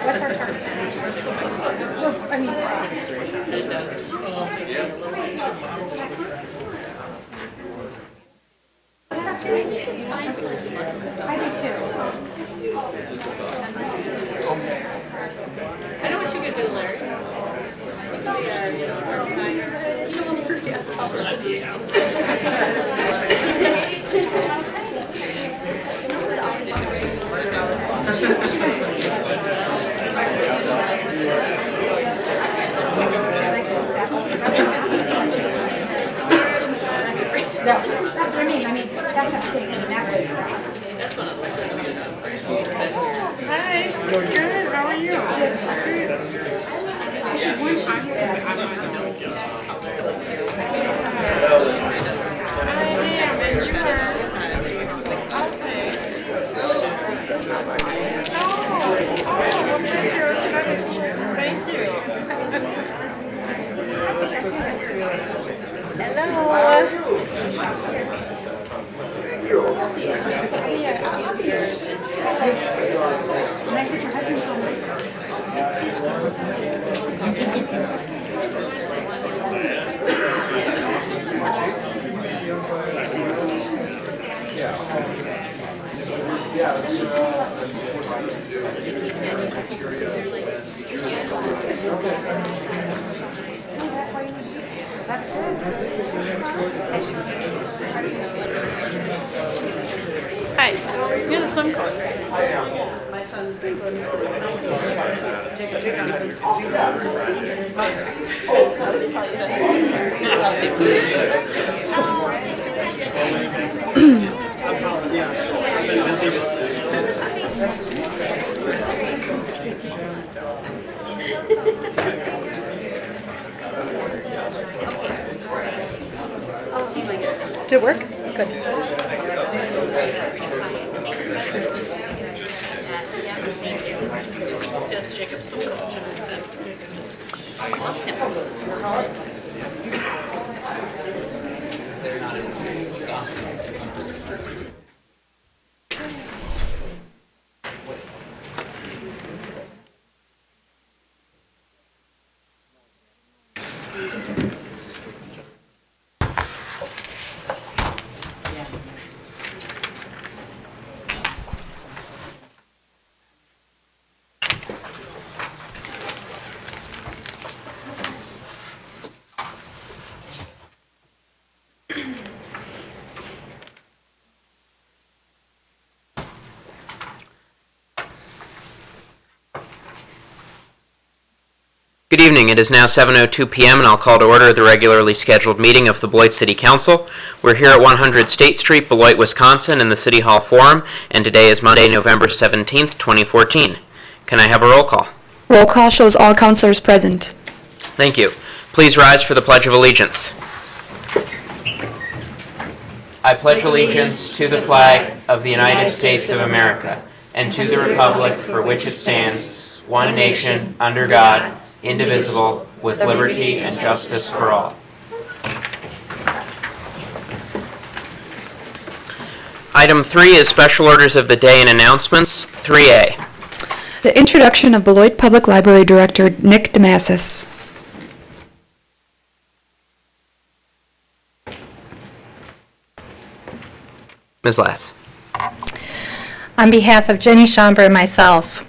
What's our target? I mean, I do too. I know what you could do, Larry. No, that's what I mean. That's a thing. That's one of those things. Hi, good. How are you? Hi, you're the swim coach. I am. My son's big one. Did it work? Good. That's Jacob's still coaching. I lost him. Good evening. It is now 7:02 p.m. and I'll call to order the regularly scheduled meeting of the Beloit City Council. We're here at 100 State Street, Beloit, Wisconsin in the City Hall Forum, and today is Monday, November 17th, 2014. Can I have a roll call? Roll call shows all councilors present. Thank you. Please rise for the Pledge of Allegiance. I pledge allegiance to the flag of the United States of America and to the republic for which it stands, one nation, under God, indivisible, with liberty and justice for all. Item 3 is special orders of the day and announcements. 3A. The introduction of Beloit Public Library Director Nick Damasis. Ms. Lass. On behalf of Jenny Schomburg and myself,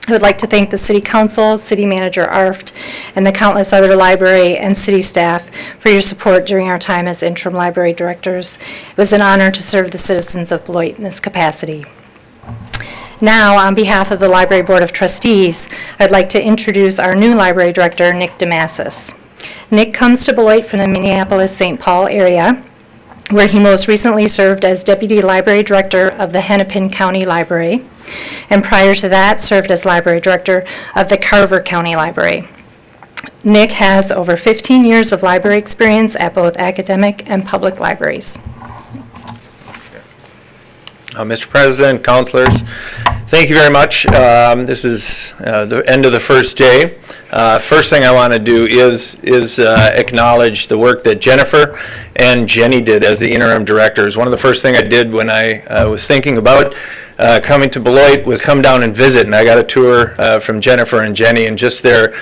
I would like to thank the City Council, City Manager Arft, and the countless other library and city staff for your support during our time as interim library directors. It was an honor to serve the citizens of Beloit in this capacity. Now, on behalf of the Library Board of Trustees, I'd like to introduce our new library director, Nick Damasis. Nick comes to Beloit from the Minneapolis-St. Paul area, where he most recently served as Deputy Library Director of the Hennepin County Library. and prior to that served as library director of the Carver County Library. Nick has over 15 years of library experience at both academic and public libraries. Mr. President, councilors, thank you very much. This is the end of the first day. First thing I want to do is acknowledge the work that Jennifer and Jenny did as the interim directors. One of the first things I did when I was thinking about coming to Beloit was come down and visit, and I got a tour from Jennifer and Jenny, and just their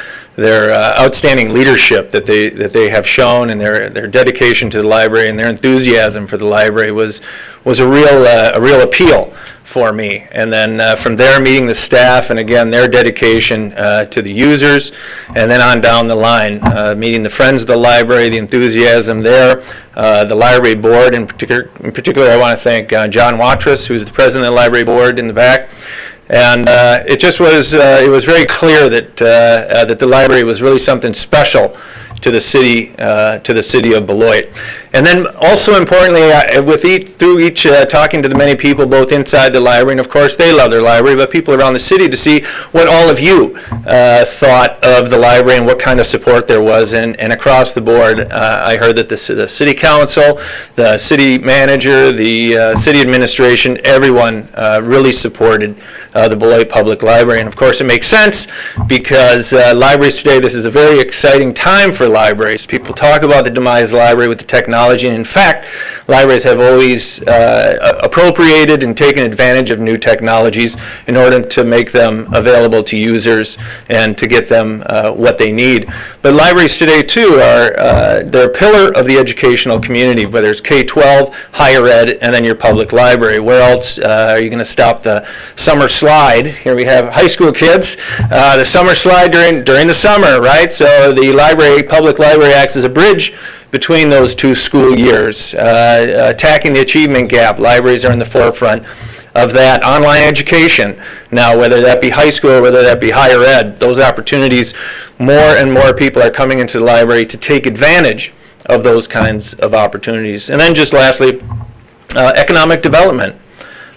outstanding leadership that they have shown, and their dedication to the library and their enthusiasm for the library was a real appeal for me. And then from there, meeting the staff, and again their dedication to the users, and then on down the line, meeting the friends of the library, the enthusiasm there, the library board in particular. I want to thank John Watrous, who's the president of the library board in the back. And it just was very clear that the library was really something special to the city of Beloit. And then also importantly, talking to the many people both inside the library, and of course they love their library, but people around the city, to see what all of you thought of the library and what kind of support there was. And across the board, I heard that the city council, the city manager, the city administration, everyone really supported the Beloit Public Library. And of course it makes sense, because libraries today, this is a very exciting time for libraries. People talk about the demise of the library with the technology, and in fact, libraries have always appropriated and taken advantage of new technologies in order to make them available to users and to get them what they need. But libraries today too they're a pillar of the educational community, whether it's K-12, higher ed, and then your public library. Where else are you going to stop the summer slide? Here we have high school kids, the summer slide during the summer, right? So the public library acts as a bridge between those two school years, attacking the achievement gap. Libraries are in the forefront of that. Online education, now whether that be high school or whether that be higher ed, those opportunities, more and more people are coming into the library to take advantage of those kinds of opportunities. And then just lastly, economic development.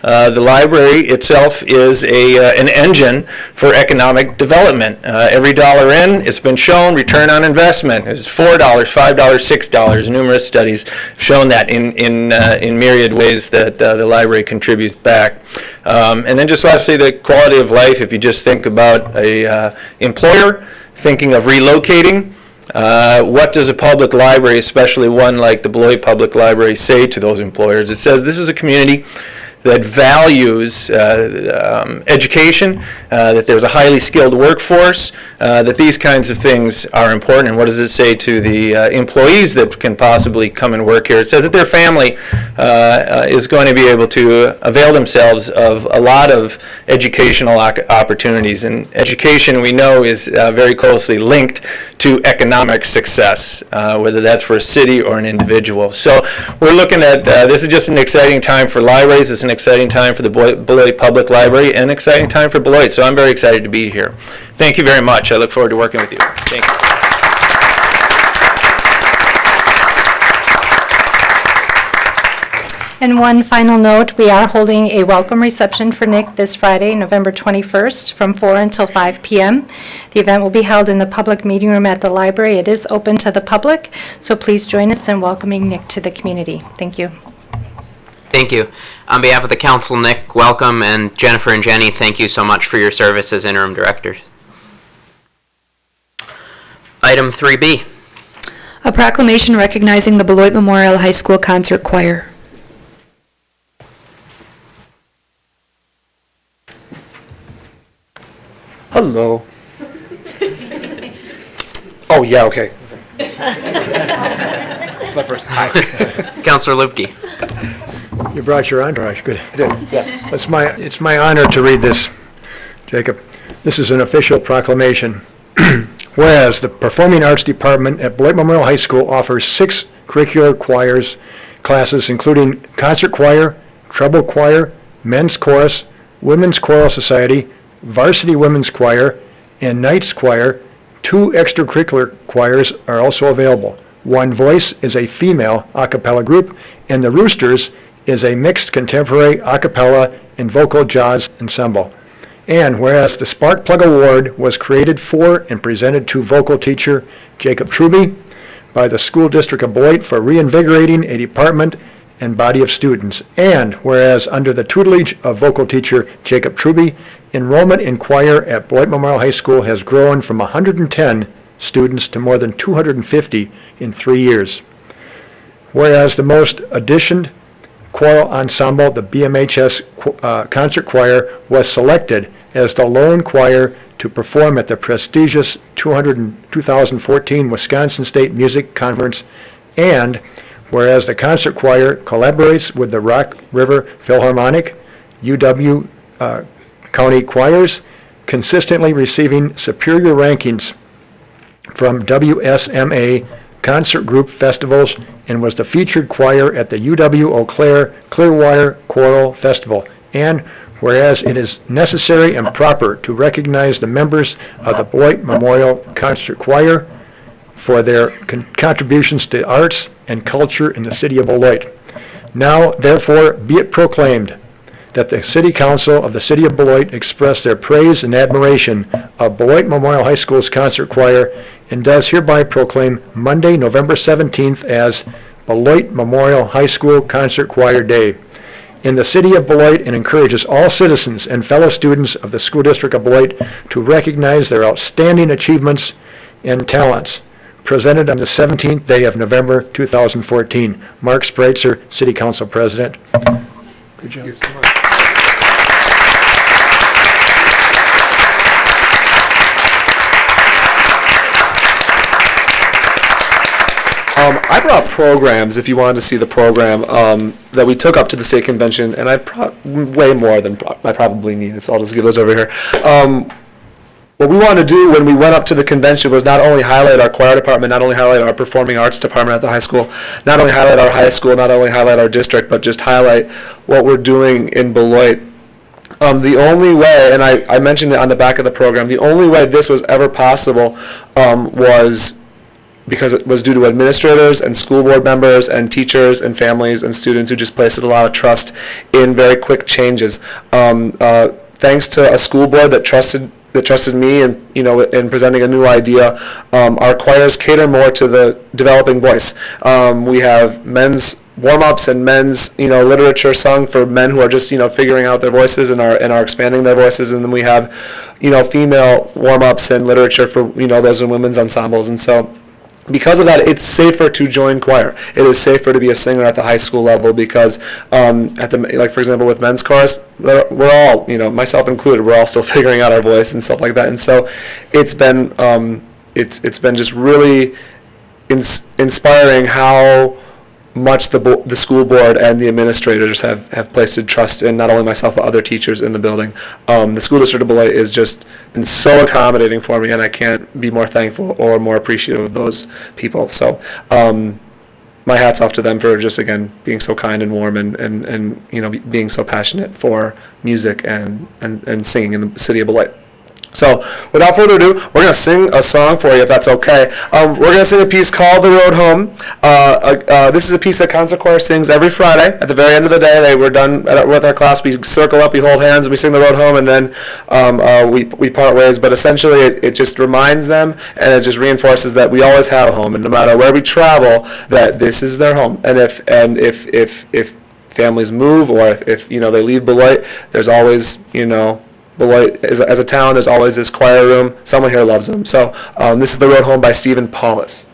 The library itself is an engine for economic development. Every dollar in, it's been shown, return on investment is $4, $5, $6. Numerous studies have shown that in myriad ways that the library contributes back. And then just lastly, the quality of life. If you just think about a employer thinking of relocating, what does a public library, especially one like the Beloit Public Library, say to those employers? It says this is a community that values education, that there's a highly skilled workforce, that these kinds of things are important. And what does it say to the employees that can possibly come and work here? It says that their family is going to be able to avail themselves of a lot of educational opportunities. And education, we know, is very closely linked to economic success, whether that's for a city or an individual. So we're looking at, this is just an exciting time for libraries. It's an exciting time for the Beloit Public Library, and an exciting time for Beloit. So I'm very excited to be here. Thank you very much. I look forward to working with you. Thank you. And one final note, we are holding a welcome reception for Nick this Friday, November 21st, from 4 until 5 p.m. The event will be held in the public meeting room at the library. It is open to the public, so please join us in welcoming Nick to the community. Thank you. Thank you. On behalf of the council, Nick, welcome, and Jennifer and Jenny, thank you so much for your service as interim directors. Item 3B. A proclamation recognizing the Beloit Memorial High School Concert Choir. Hello. Oh, yeah, okay. It's my first time. Councilor Lubke. You brought your entourage, good. Yeah. It's my honor to read this, Jacob. This is an official proclamation. Whereas the Performing Arts Department at Beloit Memorial High School offers 6 curricular choirs classes, including concert choir, treble choir, men's chorus, women's choral society, varsity women's choir, and night's choir. 2 extracurricular choirs are also available. One Voice is a female a cappella group, and the Roosters is a mixed contemporary a cappella and vocal jazz ensemble. And whereas the Spark Plug Award was created for and presented to vocal teacher Jacob Truby by the School District of Beloit for reinvigorating a department and body of students. And whereas under the tutelage of vocal teacher Jacob Truby, enrollment in choir at Beloit Memorial High School has grown from 110 students to more than 250 in 3 years. Whereas the most auditioned choral ensemble, the BMHS Concert Choir, was selected as the lone choir to perform at the prestigious 2014 Wisconsin State Music Conference, and whereas the concert choir collaborates with the Rock River Philharmonic, UW County Choirs, consistently receiving superior rankings from WSMA concert group festivals, and was the featured choir at the UW Eau Claire Clearwater Choral Festival. And whereas it is necessary and proper to recognize the members of the Beloit Memorial Concert Choir for their contributions to arts and culture in the city of Beloit. Now, therefore, be it proclaimed that the City Council of the City of Beloit express their praise and admiration of Beloit Memorial High School's concert choir, and does hereby proclaim Monday, November 17th as Beloit Memorial High School Concert Choir Day in the City of Beloit, and encourages all citizens and fellow students of the School District of Beloit to recognize their outstanding achievements and talents. Presented on the 17th day of November 2014. Mark Spreitzer, City Council President. Good job. Thank you so much. I brought programs, if you wanted to see the program, that we took up to the state convention, and I brought way more than I probably needed, so I'll just give those over here. What we wanted to do when we went up to the convention was not only highlight our choir department, not only highlight our performing arts department at the high school, not only highlight our high school, not only highlight our district, but just highlight what we're doing in Beloit. The only way, and I mentioned it on the back of the program, the only way this was ever possible was because it was due to administrators and school board members and teachers and families and students who just placed a lot of trust in very quick changes. Thanks to a school board that trusted me and in presenting a new idea, our choirs cater more to the developing voice. We have men's warm-ups and men's literature sung for men who are just figuring out their voices and are expanding their voices, and then we have female warm-ups and literature for those in women's ensembles. And so because of that, it's safer to join choir. It is safer to be a singer at the high school level because, for example, with men's chorus, we're all, myself included, we're all still figuring out our voice and stuff like that. And so, it's been just really inspiring how much the school board and the administrators have placed trust in not only myself but other teachers in the building. The school district of Beloit is just been so accommodating for me, and I can't be more thankful or more appreciative of those people. So my hat's off to them for just, again, being so kind and warm and being so passionate for music and singing in the city of Beloit. So, without further ado, we're going to sing a song for you, if that's okay. We're going to sing a piece called The Road Home. This is a piece that concert choir sings every Friday. At the very end of the day, we're done with our class. We circle up, we hold hands, and we sing The Road Home, and then we part ways. But essentially, it just reminds them, and it just reinforces that we always have a home, and no matter where we travel, that this is their home. And if families move, or if they leave Beloit, there's always, Beloit, as a town, there's always this choir room. Someone here loves them. So this is The Road Home by Stephen Paulus.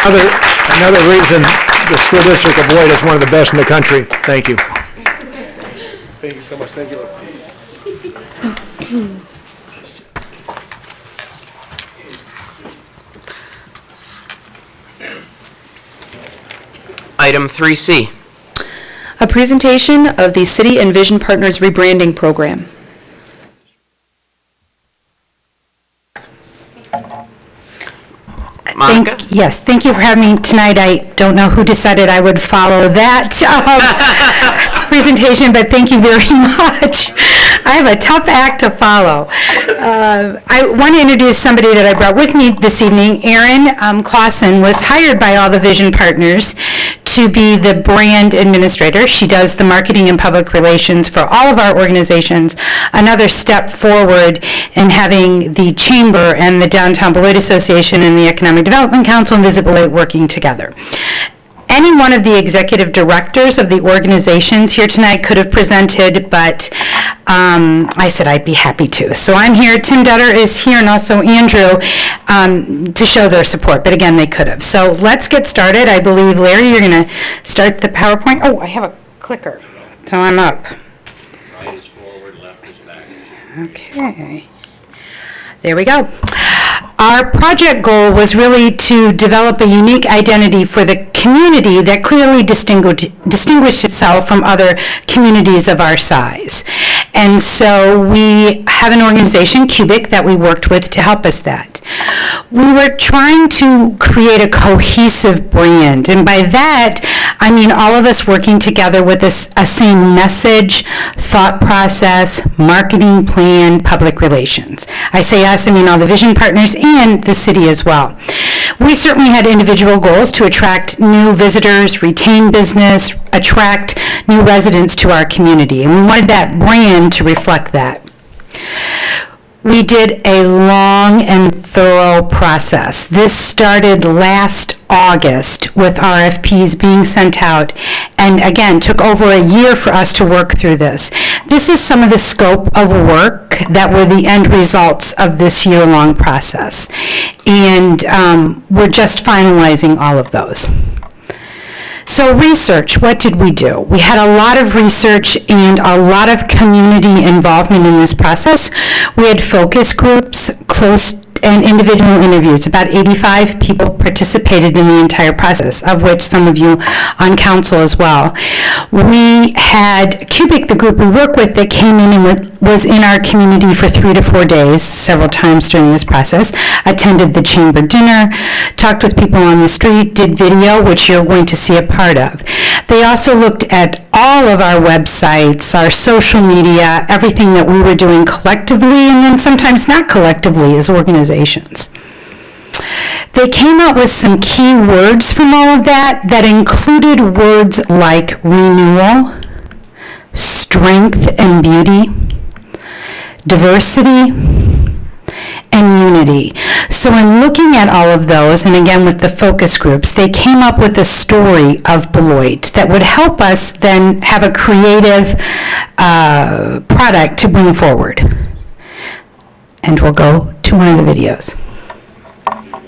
Another reason the school district of Beloit is one of the best in the country. Thank you. Thank you so much. Thank you. Item 3C. A presentation of the City and Vision Partners rebranding program. Monica? Yes, thank you for having me tonight. I don't know who decided I would follow that presentation, but thank you very much. I have a tough act to follow. I want to introduce somebody that I brought with me this evening. Erin Clausen was hired by all the Vision Partners to be the brand administrator. She does the marketing and public relations for all of our organizations. Another step forward in having the Chamber and the Downtown Beloit Association and the Economic Development Council and Visit Beloit working together. Any one of the executive directors of the organizations here tonight could have presented, but I said I'd be happy to. So I'm here. Tim Dutter is here, and also Andrew, to show their support. But again, they could have. So let's get started. I believe, Larry, you're going to start the PowerPoint. Oh, I have a clicker, so I'm up. Right is forward, left is back. Okay. There we go. Our project goal was really to develop a unique identity for the community that clearly distinguished itself from other communities of our size. And so we have an organization, Cubic, that we worked with to help us that. We were trying to create a cohesive brand, and by that, I mean all of us working together with a same message, thought process, marketing plan, public relations. I say us, I mean all the Vision Partners and the city as well. We certainly had individual goals to attract new visitors, retain business, attract new residents to our community, and we wanted that brand to reflect that. We did a long and thorough process. This started last August with RFPs being sent out, and again, took over a year for us to work through this. This is some of the scope of work that were the end results of this year-long process, and we're just finalizing all of those. So research, what did we do? We had a lot of research and a lot of community involvement in this process. We had focus groups, close and individual interviews. About 85 people participated in the entire process, of which some of you on council as well. We had Cubic, the group we work with, that came in and was in our community for 3 to 4 days, several times during this process, attended the chamber dinner, talked with people on the street, did video, which you're going to see a part of. They also looked at all of our websites, our social media, everything that we were doing collectively and then sometimes not collectively as organizations. They came up with some key words from all of that included words like renewal, strength and beauty, diversity, and unity. So in looking at all of those, and again with the focus groups, they came up with a story of Beloit that would help us then have a creative product to bring forward. And we'll go to one of the videos.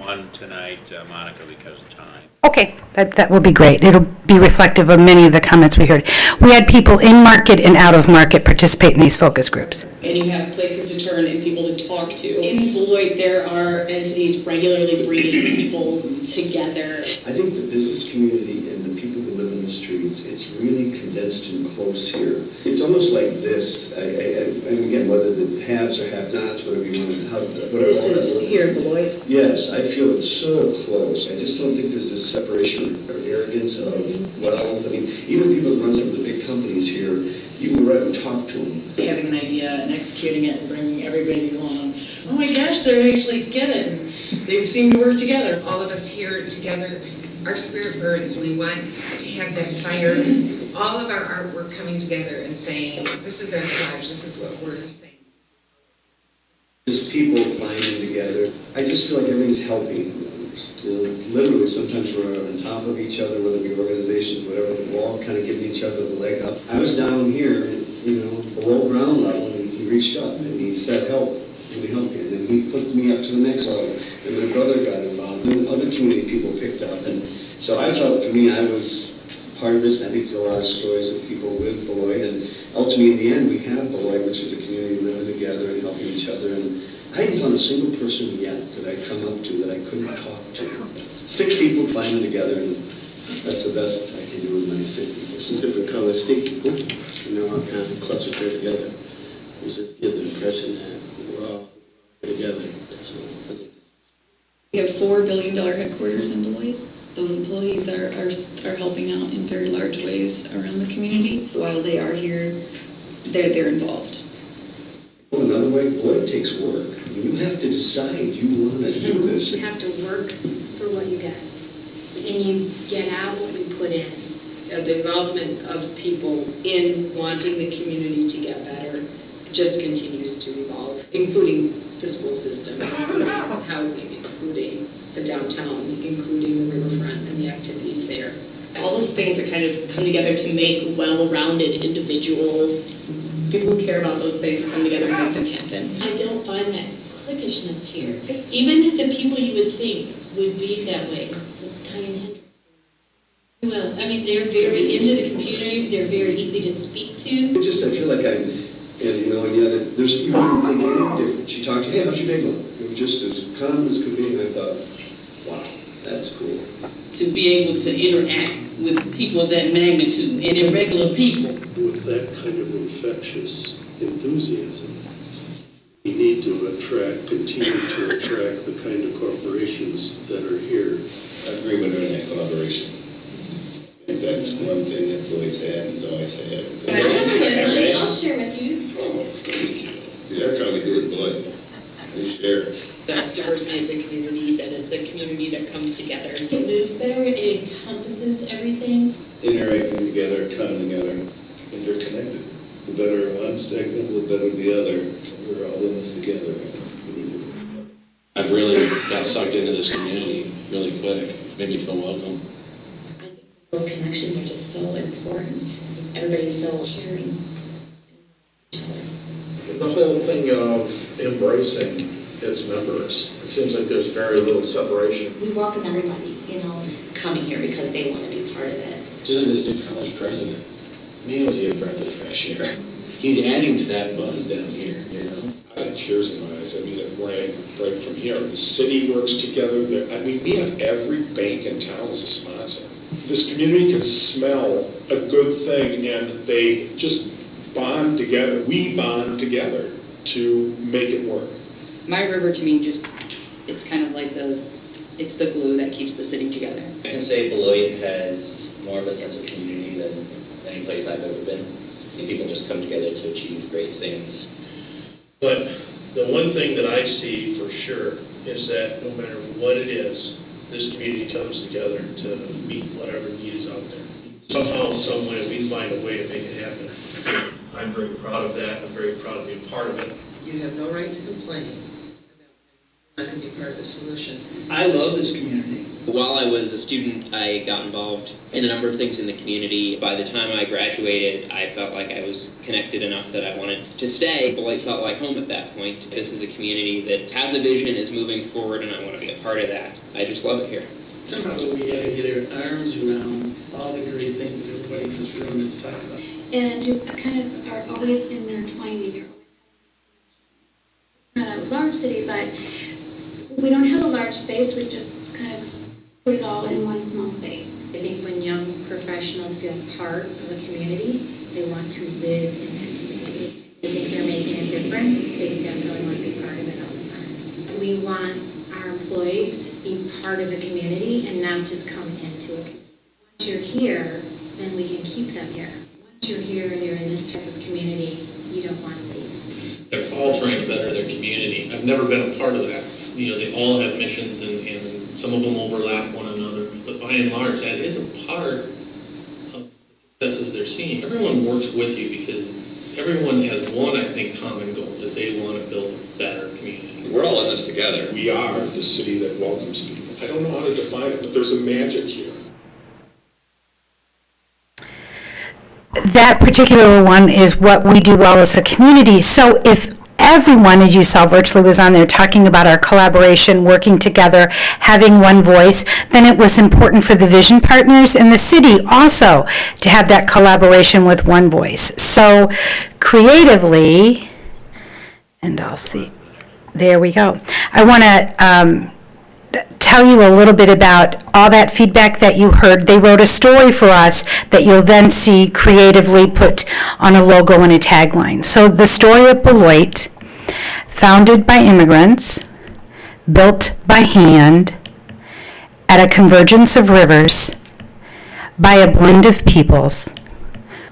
One tonight, Monica, because of time. Okay, that will be great. It'll be reflective of many of the comments we heard. We had people in market and out of market participate in these focus groups. And you have places to turn and people to talk to. In Beloit, there are entities regularly bringing people together. I think the business community and the people who live in the streets, it's really condensed and close here. It's almost like this, and again, whether the haves or have-nots, whatever you want to, whatever. This is here in Beloit? Yes, I feel it's so close. I just don't think there's this separation or arrogance of wealth. I mean, even people who run some of the big companies here, you can go right and talk to them. Having an idea and executing it and bringing everybody along. Oh my gosh, they actually get it. And they seem to work together. All of us here together, our spirit burns. We want to have that fire. All of our artwork coming together and saying, this is our collage, this is what we're saying. Just people climbing together. I just feel like everything's helping. Literally, sometimes we're on top of each other, whether it be organizations, whatever, we're all kind of giving each other the leg up. I was down here, below ground level, and he reached up and he said, help, let me help you. And then he put me up to the next level. And my brother got involved. and other community people picked up. And so I felt, for me, I was part of this. I think there's a lot of stories of people with Beloit, and ultimately, in the end, we have Beloit, which is a community living together and helping each other. And I haven't found a single person yet that I come up to that I couldn't talk to. Stick people climbing together, and that's the best I can do with my stick people. Some different color stick people, all kind of clustered there together. We just give the impression that we're all together. So I think We have $4 billion headquarters in Beloit. Those employees are helping out in very large ways around the community. While they are here, they're involved. Well, another way, Beloit takes work. You have to decide you want to do this. You have to work for what you get, and you get out what you put in. The involvement of people in wanting the community to get better just continues to evolve, including the school system, including housing, including the downtown, including the riverfront and the activities there. All those things that kind of come together to make well-rounded individuals. People who care about those things come together and make them happen. I don't find that cliquishness here. Even if the people you would think would be that way, Diane Hendricks. Well, I mean, they're very into the community. They're very easy to speak to. I feel like there's, you wouldn't think anything different. She talked to, hey, how's your day going? It was just as calm as could be, and I thought, wow, that's cool. To be able to interact with people of that magnitude and irregular people. with that kind of infectious enthusiasm, we need to continue to attract the kind of corporations that are here. I agree with her in that collaboration. And that's one thing that Beloit's had and has always had. I'll share with you. Yeah, that's how we do it, Beloit. We share. That diversity of the community, that it's a community that comes together. It moves better, it encompasses everything. Interacting together, coming together, interconnected. The better one segment, the better the other. We're all in this together. I've really got sucked into this community really quick. It made me feel welcome. Those connections are just so important. Everybody's so caring. The whole thing of embracing its members, it seems like there's very little separation. We welcome everybody, coming here because they want to be part of it. Just this new college president, man, was he a breath of fresh air. He's adding to that buzz down here, I had tears in my eyes. I mean, it rang right from here. The city works together. We have every bank in town as a sponsor. This community can smell a good thing, and they just bond together. We bond together to make it work. My river to me it's kind of like it's the glue that keeps the city together. I can say Beloit has more of a sense of community than any place I've ever been. And people just come together to achieve great things. But the one thing that I see for sure is that no matter what it is, this community comes together to meet whatever need is out there. Somehow, some way, we find a way to make it happen. I'm very proud of that. I'm very proud to be a part of it. You have no right to complain about not being part of the solution. I love this community. While I was a student, I got involved in a number of things in the community. By the time I graduated, I felt like I was connected enough that I wanted to stay. Beloit felt like home at that point. This is a community that has a vision, is moving forward, and I want to be a part of that. I just love it here. Somehow we got to get our arms around all the great things that everybody in this room is talking about. And you kind of are always intertwining. You're always not a large city, but we don't have a large space. We just kind of put it all in one small space. I think when young professionals feel part of a community, they want to live in that community. They think they're making a difference. They definitely want to be part of it all the time. We want our employees to be part of the community and not just come into a community. Once you're here, then we can keep them here. Once you're here and you're in this type of community, you don't want to leave. They're all trying to better their community. I've never been a part of that. They all have missions and some of them overlap one another. But by and large, that is a part of the successes they're seeing. Everyone works with you because everyone has one, I think, common goal, is they want to build a better community. We're all in this together. We are the city that welcomes people. I don't know how to define it, but there's a magic here. That particular one is what we do well as a community. So if everyone, as you saw virtually, was on there talking about our collaboration, working together, having one voice, then it was important for the vision partners in the city also to have that collaboration with one voice. So creatively, and I'll see, there we go. I want to tell you a little bit about all that feedback that you heard. They wrote a story for us that you'll then see creatively put on a logo and a tagline. So the story of Beloit, founded by immigrants, built by hand, at a convergence of rivers, by a blend of peoples,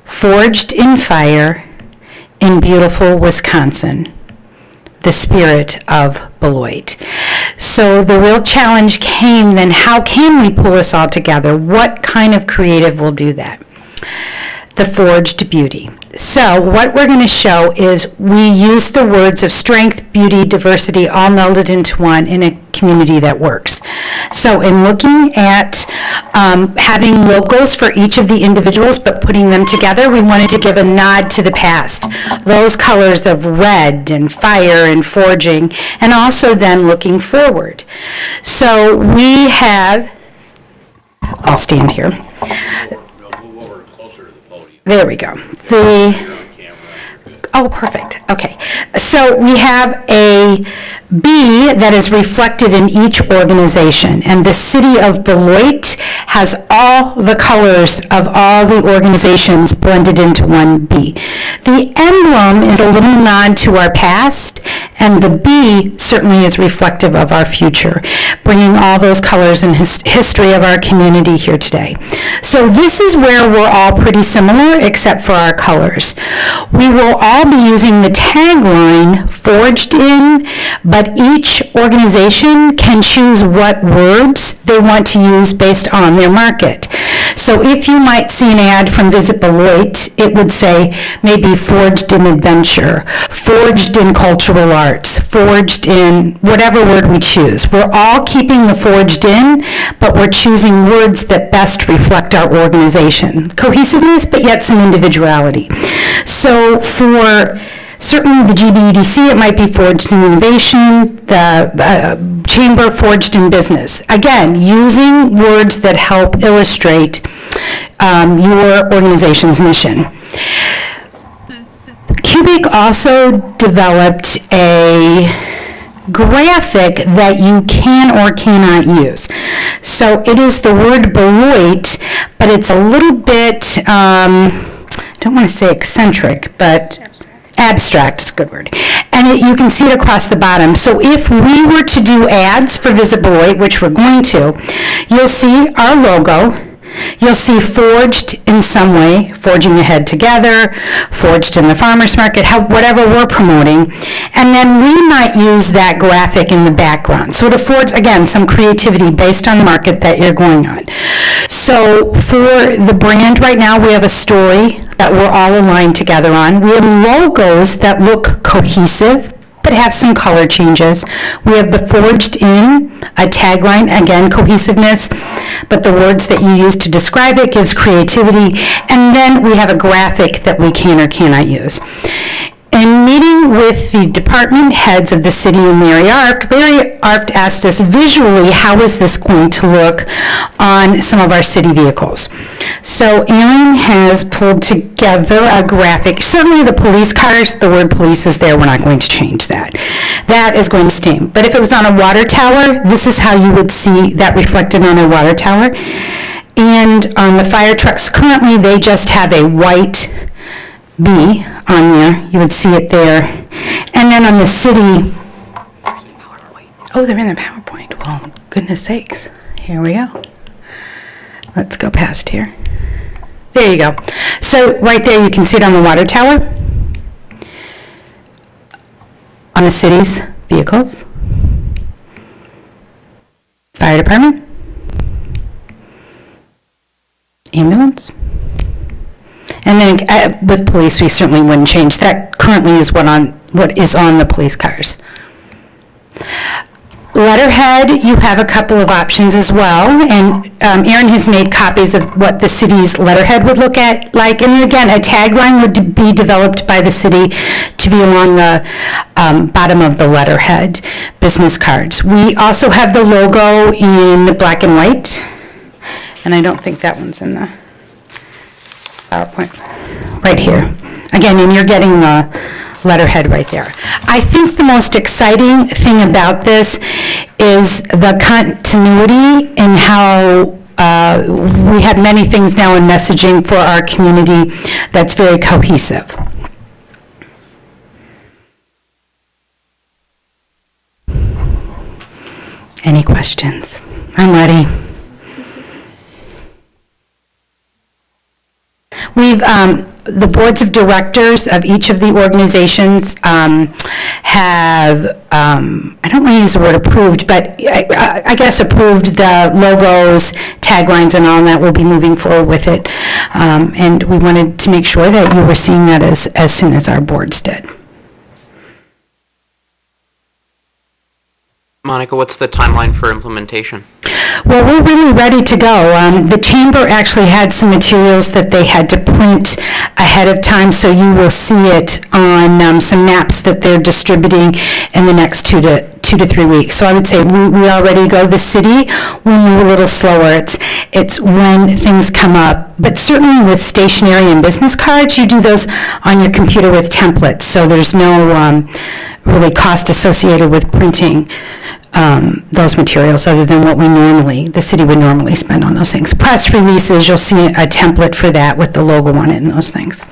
forged in fire, in beautiful Wisconsin. The spirit of Beloit. So the real challenge came then, how can we pull us all together? What kind of creative will do that? The forged beauty. So what we're going to show is we use the words of strength, beauty, diversity, all melded into one in a community that works. So in looking at having logos for each of the individuals but putting them together, we wanted to give a nod to the past. Those colors of red and fire and forging, and also then looking forward. So we have, I'll stand here. There we go. Oh, perfect. Okay. So we have a B that is reflected in each organization, and the city of Beloit has all the colors of all the organizations blended into one B. The emblem is a little nod to our past, and the B certainly is reflective of our future, bringing all those colors and history of our community here today. So this is where we're all pretty similar, except for our colors. We will all be using the tagline, forged in, but each organization can choose what words they want to use based on their market. So if you might see an ad from Visit Beloit, it would say maybe forged in adventure, forged in cultural arts, forged in whatever word we choose. We're all keeping the forged in, but we're choosing words that best reflect our organization. Cohesiveness, but yet some individuality. So for certainly the GBEDC, it might be forged in innovation, the chamber forged in business. Again, using words that help illustrate your organization's mission. Cubic also developed a graphic that you can or cannot use. So it is the word Beloit, but it's a little bit, I don't want to say eccentric, but abstract is a good word. And you can see it across the bottom. So if we were to do ads for Visit Beloit, which we're going to, you'll see our logo. You'll see forged in some way, forging ahead together, forged in the farmer's market, whatever we're promoting. And then we might use that graphic in the background. So it affords, again, some creativity based on the market that you're going on. So for the brand right now, we have a story that we're all aligned together on. We have logos that look cohesive, but have some color changes. We have the forged in, a tagline, again, cohesiveness, but the words that you use to describe it gives creativity, and then we have a graphic that we can or cannot use. In meeting with the department heads of the city and Larry Arft asked us visually, how is this going to look on some of our city vehicles? So Aaron has pulled together a graphic. Certainly the police cars, the word police is there, we're not going to change that. That is going to stay. But if it was on a water tower, this is how you would see that reflected on a water tower. And on the fire trucks, currently they just have a white B on there. You would see it there. And then on the city, oh, they're in the PowerPoint. Well, goodness sakes. Here we go. Let's go past here. There you go. So right there you can see it on the water tower, on the city's vehicles, fire department, ambulance. And then with police, we certainly wouldn't change. That currently is what is on the police cars. letterhead, you have a couple of options as well, and Erin has made copies of what the city's letterhead would look at like, and again, a tagline would be developed by the city to be along the bottom of the letterhead business cards. We also have the logo in black and white, and I don't think that one's in the PowerPoint, right here. Again, and you're getting the letterhead right there. I think the most exciting thing about this is the continuity in how we have many things now in messaging for our community that's very cohesive. Any questions? I'm ready. We've, the boards of directors of each of the organizations have, I don't want to use the word approved, but I guess approved the logos, taglines, and all that. We'll be moving forward with it. And we wanted to make sure that you were seeing that as soon as our boards did. Monica, what's the timeline for implementation? Well, we're really ready to go. The chamber actually had some materials that they had to print ahead of time, so you will see it on some maps that they're distributing in the next 2 to 3 weeks. So I would say we are ready to go. The city will move a little slower. It's when things come up. But certainly with stationery and business cards, you do those on your computer with templates, so there's no really cost associated with printing those materials other than what the city would normally spend on those things. Press releases, you'll see a template for that with the logo on it and those things.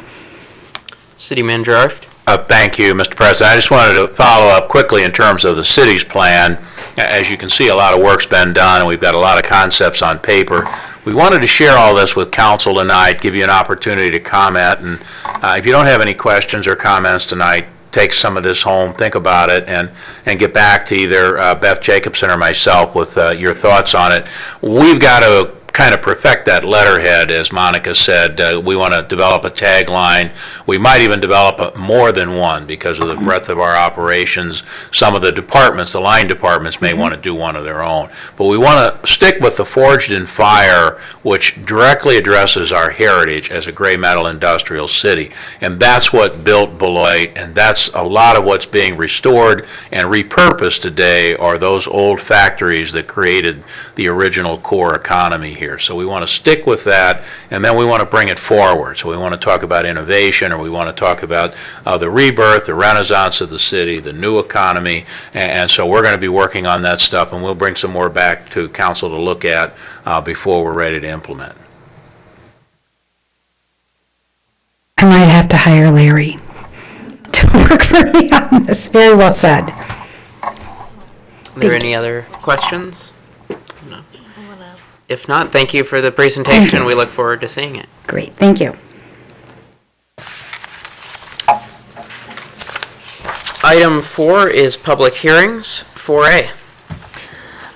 City Manager Arft? Thank you, Mr. President. I just wanted to follow up quickly in terms of the city's plan. As you can see, a lot of work's been done, and we've got a lot of concepts on paper. We wanted to share all this with council tonight, give you an opportunity to comment, and if you don't have any questions or comments tonight, take some of this home, think about it, and get back to either Beth Jacobson or myself with your thoughts on it. We've got to kind of perfect that letterhead, as Monica said. We want to develop a tagline. We might even develop more than one because of the breadth of our operations. Some of the departments, the line departments, may want to do one of their own. But we want to stick with the Forged in Fire, which directly addresses our heritage as a gray metal industrial city. And that's what built Beloit, and that's a lot of what's being restored and repurposed today are those old factories that created the original core economy here. So we want to stick with that, and then we want to bring it forward. So we want to talk about innovation, or we want to talk about the rebirth, the renaissance of the city, the new economy, and so we're going to be working on that stuff, and we'll bring some more back to council to look at before we're ready to implement. I might have to hire Larry to work for me on this. Very well said. Are there any other questions? No. If not, thank you for the presentation. We look forward to seeing it. Great, thank you. Item 4 is public hearings. 4A.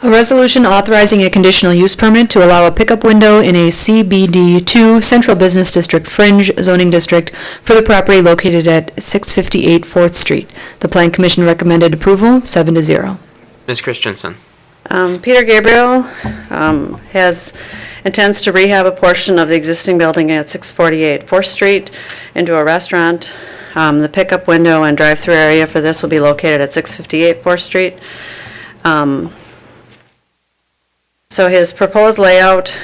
A resolution authorizing a conditional use permit to allow a pickup window in a CBD2 Central Business District Fringe zoning district for the property located at 658 4th Street. The Plan Commission recommended approval, 7-0. Ms. Christensen. Peter Gabriel intends to rehab a portion of the existing building at 648 4th Street into a restaurant. The pickup window and drive-through area for this will be located at 658 4th Street. So his proposed layout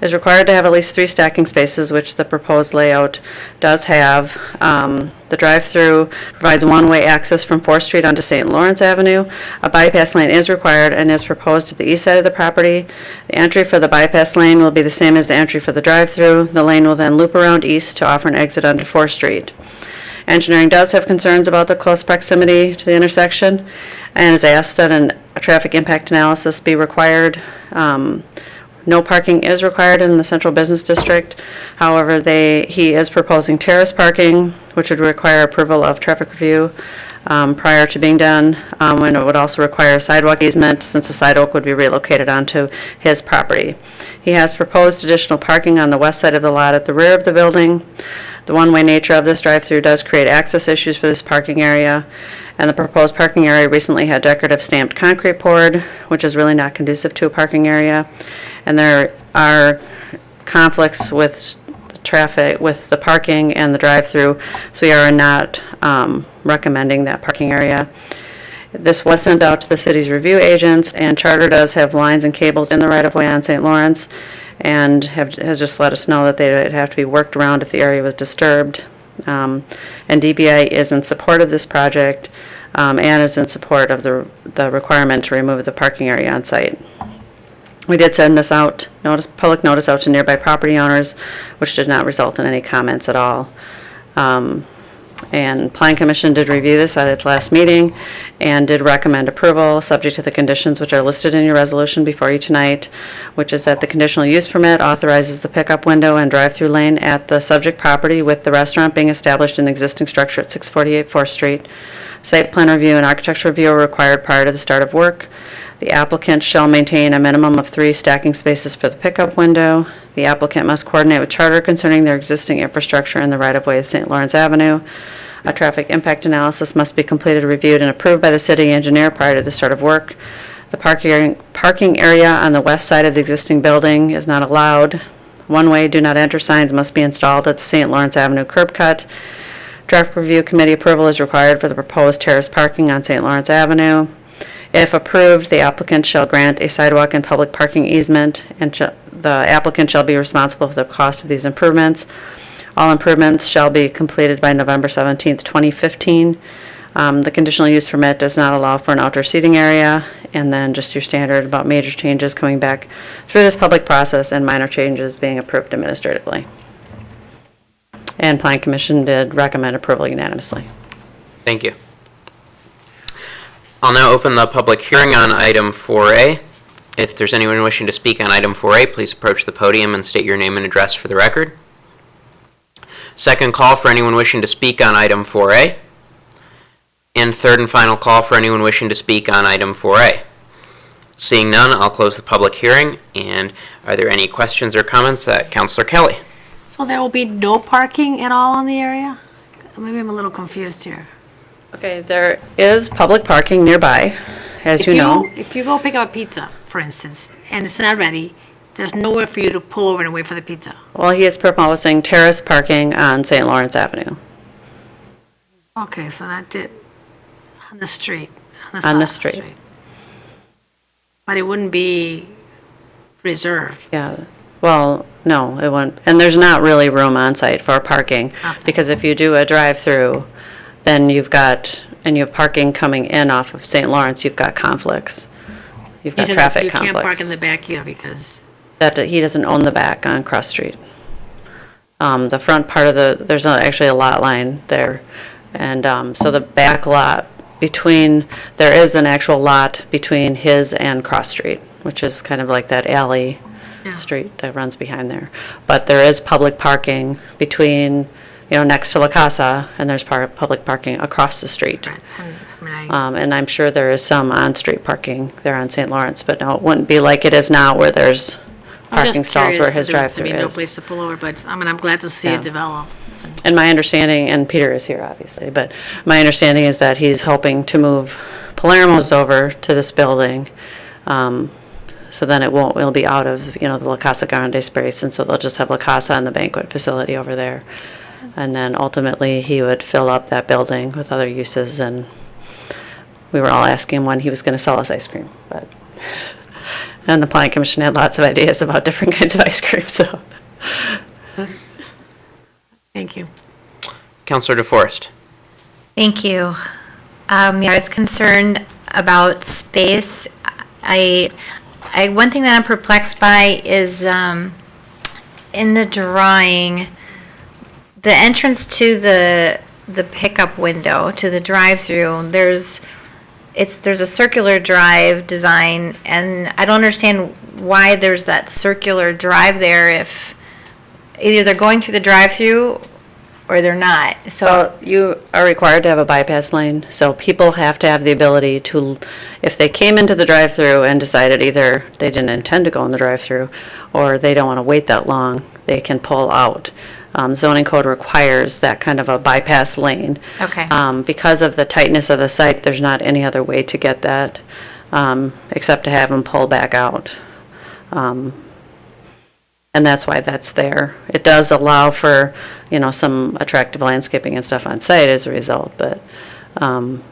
is required to have at least 3 stacking spaces, which the proposed layout does have. The drive-through provides one-way access from 4th Street onto St. Lawrence Avenue. A bypass lane is required and is proposed to the east side of the property. The entry for the bypass lane will be the same as the entry for the drive-through. The lane will then loop around east to offer an exit onto 4th Street. Engineering does have concerns about the close proximity to the intersection and has asked that a traffic impact analysis be required. No parking is required in the Central Business District. However, he is proposing terrace parking, which would require approval of traffic review prior to being done, and it would also require a sidewalk easement since the sidewalk would be relocated onto his property. He has proposed additional parking on the west side of the lot at the rear of the building. The one-way nature of this drive-through does create access issues for this parking area, and the proposed parking area recently had decorative stamped concrete poured, which is really not conducive to a parking area. And there are conflicts with the traffic, with the parking and the drive-through, so we are not recommending that parking area. This was sent out to the city's review agents, and Charter does have lines and cables in the right-of-way on St. Lawrence, and has just let us know that they'd have to be worked around if the area was disturbed. And DBI is in support of this project, and is in support of the requirement to remove the parking area on site. We did send this out, public notice out to nearby property owners, which did not result in any comments at all. And Plan Commission did review this at its last meeting and did recommend approval, subject to the conditions which are listed in your resolution before you tonight, which is that the conditional use permit authorizes the pickup window and drive-through lane at the subject property, with the restaurant being established in the existing structure at 648 4th Street. Site plan review and architecture review are required prior to the start of work. The applicant shall maintain a minimum of 3 stacking spaces for the pickup window. The applicant must coordinate with Charter concerning their existing infrastructure in the right-of-way of St. Lawrence Avenue. A traffic impact analysis must be completed, reviewed, and approved by the city engineer prior to the start of work. The parking area on the west side of the existing building is not allowed. One-way do not enter signs must be installed at the St. Lawrence Avenue curb cut. Traffic Review Committee approval is required for the proposed terrace parking on St. Lawrence Avenue. If approved, the applicant shall grant a sidewalk and public parking easement, and the applicant shall be responsible for the cost of these improvements. All improvements shall be completed by November 17th, 2015. The conditional use permit does not allow for an outdoor seating area, and then just your standard about major changes coming back through this public process and minor changes being approved administratively. And Plan Commission did recommend approval unanimously. Thank you. I'll now open the public hearing on item 4A. If there's anyone wishing to speak on item 4A, please approach the podium and state your name and address for the record. Second call for anyone wishing to speak on item 4A. And third and final call for anyone wishing to speak on item 4A. Seeing none, I'll close the public hearing. And are there any questions or comments? Councilor Kelly. So there will be no parking at all on the area? Maybe I'm a little confused here. Okay, there is public parking nearby, as you know. If you go pick up a pizza, for instance, and it's not ready, there's nowhere for you to pull over and wait for the pizza. Well, he is proposing terrace parking on St. Lawrence Avenue. Okay, so that did, on the street. On the street. But it wouldn't be reserved. Yeah, well, no, it wouldn't. And there's not really room on site for parking, because if you do a drive-through, then you have parking coming in off of St. Lawrence, you've got conflicts. You've got traffic conflicts. You can't park in the back here because... That he doesn't own the back on Cross Street. The front part of there's actually a lot line there. And so the back lot there is an actual lot between his and Cross Street, which is kind of like that alley street that runs behind there. But there is public parking between, next to La Casa, and there's public parking across the street. Right. And I'm sure there is some on-street parking there on St. Lawrence, but no, it wouldn't be like it is now where there's parking stalls where his drive-through is. No place to pull over, but I'm glad to see it develop. And my understanding, and Peter is here obviously, but my understanding is that he's hoping to move Palermo's over to this building, so then it'll be out of, the La Casa Grande space, and so they'll just have La Casa and the banquet facility over there. And then ultimately he would fill up that building with other uses, and we were all asking him when he was going to sell us ice cream, and the Planning Commission had lots of ideas about different kinds of ice cream, so. Thank you. Councilor DeForest. Thank you. I was concerned about space. One thing that I'm perplexed by is in the drawing, the entrance to the pickup window, to the drive-through, there's a circular drive design, and I don't understand why there's that circular drive there if either they're going through the drive-through or they're not. So you are required to have a bypass lane, so people have to have the ability to, if they came into the drive-through and decided either they didn't intend to go in the drive-through or they don't want to wait that long, they can pull out. Zoning code requires that kind of a bypass lane. Okay. Because of the tightness of the site, there's not any other way to get that except to have them pull back out. And that's why that's there. It does allow for, some attractive landscaping and stuff on site as a result, but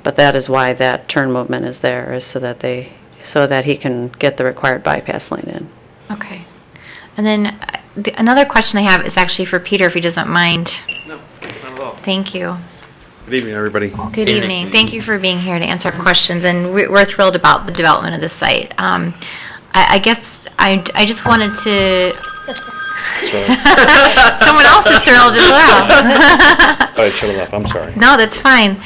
that is why that turn movement is there, is so that he can get the required bypass lane in. Okay. And then another question I have is actually for Peter, if he doesn't mind. No, not at all. Thank you. Good evening, everybody. Good evening. Thank you for being here to answer our questions, and we're thrilled about the development of the site. I guess I just wanted to... Someone else is thrilled as well. I should have left, I'm sorry. No, that's fine.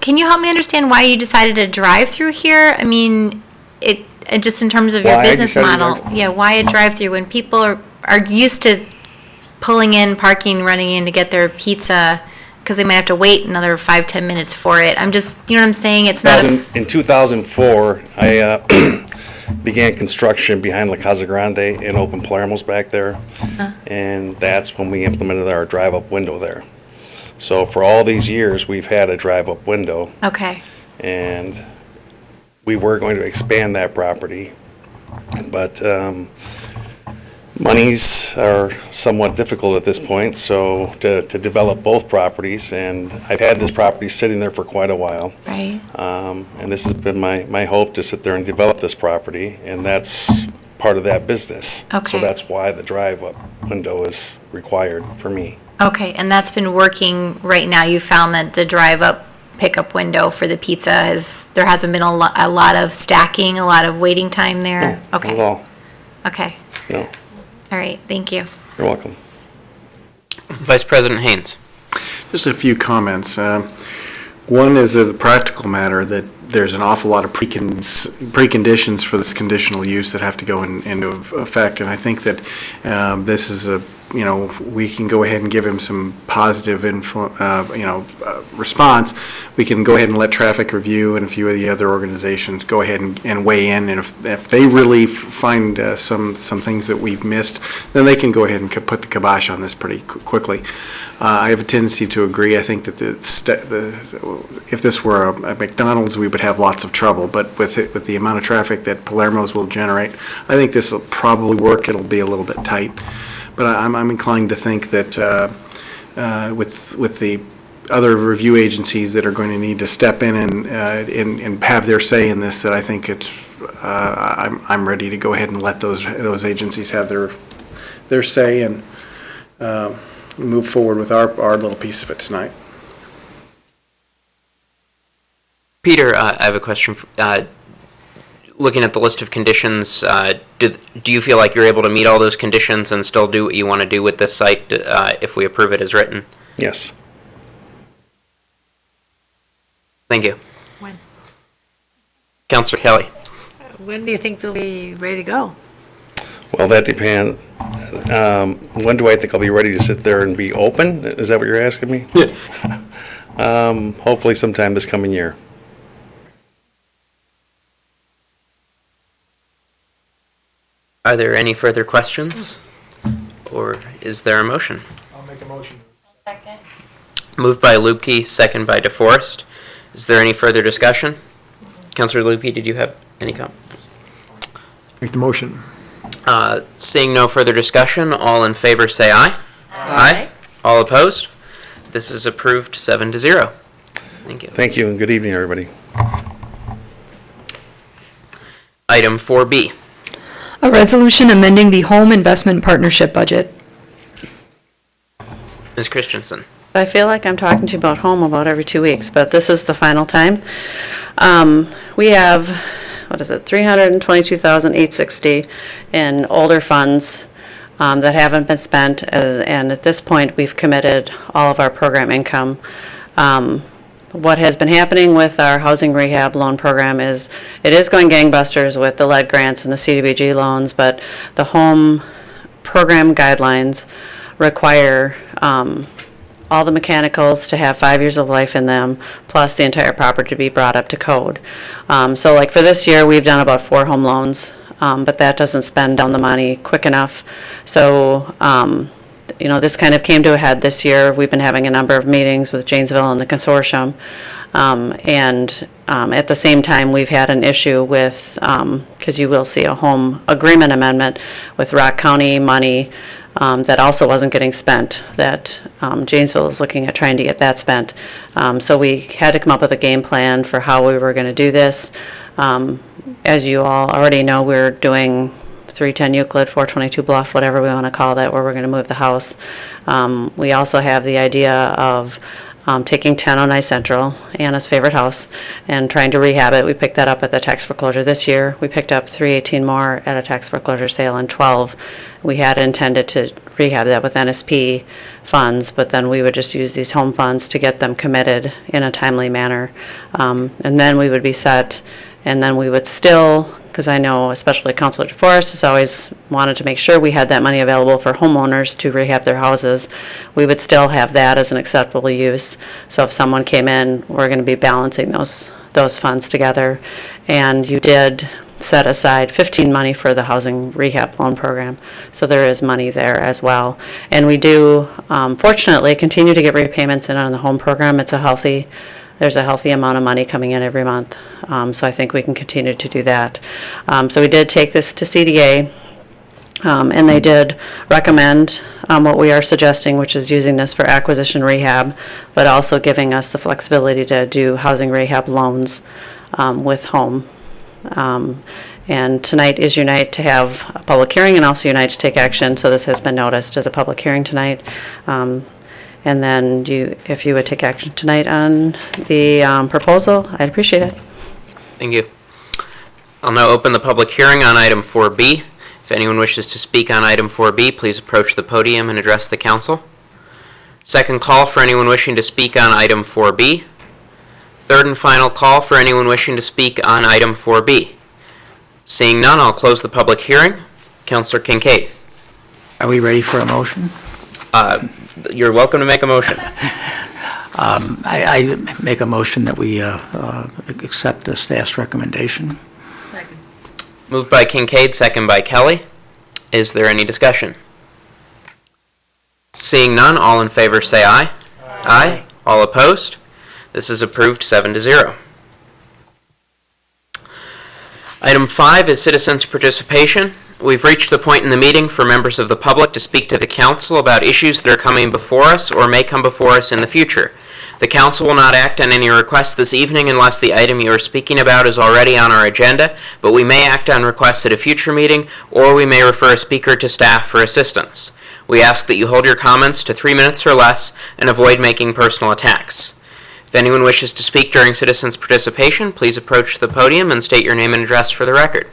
Can you help me understand why you decided to drive through here? I mean, just in terms of your business model. Yeah, why a drive-through when people are used to pulling in, parking, running in to get their pizza because they might have to wait another 5-10 minutes for it. I'm just, you know what I'm saying? It's not In 2004, I began construction behind La Casa Grande and opened Palermo's back there. And that's when we implemented our drive-up window there. So for all these years, we've had a drive-up window. Okay. And we were going to expand that property, but monies are somewhat difficult at this point, so to develop both properties, and I've had this property sitting there for quite a while. Right. And this has been my hope to sit there and develop this property, and that's part of that business. Okay. So that's why the drive-up window is required for me. Okay, and that's been working right now. You found that the drive-up pickup window for the pizza there hasn't been a lot of stacking, a lot of waiting time there? No, Okay. not at all. Okay. No. All right, thank you. You're welcome. Vice President Haynes. Just a few comments. One is a practical matter that there's an awful lot of preconditions for this conditional use that have to go into effect, and I think that this is we can go ahead and give him some positive response. We can go ahead and let traffic review and a few of the other organizations go ahead and weigh in, and if they really find some things that we've missed, then they can go ahead and put the kibosh on this pretty quickly. I have a tendency to agree. I think that if this were a McDonald's, we would have lots of trouble, but with the amount of traffic that Palermo's will generate, I think this will probably work. It'll be a little bit tight. But I'm inclined to think that with the other review agencies that are going to need to step in and have their say in this, that I think I'm ready to go ahead and let those agencies have their say and move forward with our little piece of it tonight. Peter, I have a question. Looking at the list of conditions, do you feel like you're able to meet all those conditions and still do what you want to do with this site if we approve it as written? Yes. Thank you. When? Councilor Kelly. When do you think they'll be ready to go? Well, that depends. When do I think I'll be ready to sit there and be open? Is that what you're asking me? Yeah. Hopefully sometime this coming year. Are there any further questions? Or is there a motion? I'll make a motion. Second. Moved by Lupke, second by DeForest. Is there any further discussion? Councilor Lupke, did you have any comment? Make the motion. Seeing no further discussion, all in favor say aye. Aye. All opposed? This is approved 7-0. Thank you. Thank you, and good evening, everybody. Item 4B. A resolution amending the home investment partnership budget. Ms. Christensen. I feel like I'm talking to you about home about every 2 weeks, but this is the final time. We have, $322,860 in older funds that haven't been spent, and at this point, we've committed all of our program income. What has been happening with our housing rehab loan program is it is going gangbusters with the lead grants and the CDBG loans, but the home program guidelines require all the mechanicals to have 5 years of life in them, plus the entire property to be brought up to code. So like for this year, we've done about 4 home loans. but that doesn't spend down the money quick enough. So, this kind of came to a head this year. We've been having a number of meetings with Janesville and the consortium. At the same time, we've had an issue with, because you will see a home agreement amendment with Rock County money that also wasn't getting spent, that Janesville is looking at trying to get that spent. So we had to come up with a game plan for how we were going to do this. As you all already know, we're doing 310 Euclid, 422 Bluff, whatever we want to call that, where we're going to move the house. We also have the idea of taking 1009 Central, Anna's favorite house, and trying to rehab it. We picked that up at the tax foreclosure this year. We picked up 318 more at a tax foreclosure sale in 12. We had intended to rehab that with NSP funds, but then we would just use these home funds to get them committed in a timely manner. And then we would be set, and then we would still, because I know especially Councilor DeForest has always wanted to make sure we had that money available for homeowners to rehab their houses. We would still have that as an acceptable use. So if someone came in, we're going to be balancing those funds together. And you did set aside 15 money for the housing rehab loan program. So there is money there as well. And we do, fortunately, continue to get repayments in on the home program. There's a healthy amount of money coming in every month. So I think we can continue to do that. So we did take this to CDA, and they did recommend what we are suggesting, which is using this for acquisition rehab, but also giving us the flexibility to do housing rehab loans with home. And tonight is your night to have a public hearing and also your night to take action. So this has been noticed as a public hearing tonight. And then if you would take action tonight on the proposal, I'd appreciate it. Thank you. I'll now open the public hearing on item 4B. If anyone wishes to speak on item 4B, please approach the podium and address the council. Second call for anyone wishing to speak on item 4B. Third and final call for anyone wishing to speak on item 4B. Seeing none, I'll close the public hearing. Councilor Kincaid. Are we ready for a motion? You're welcome to make a motion. I make a motion that we accept the staff's recommendation. Second. Moved by Kincaid, second by Kelly. Is there any discussion? Seeing none, all in favor say aye. Aye. All opposed? This is approved 7-0. Item 5 is citizens' participation. We've reached the point in the meeting for members of the public to speak to the council about issues that are coming before us or may come before us in the future. The council will not act on any requests this evening unless the item you are speaking about is already on our agenda, but we may act on requests at a future meeting, or we may refer a speaker to staff for assistance. We ask that you hold your comments to 3 minutes or less and avoid making personal attacks. If anyone wishes to speak during citizens' participation, please approach the podium and state your name and address for the record.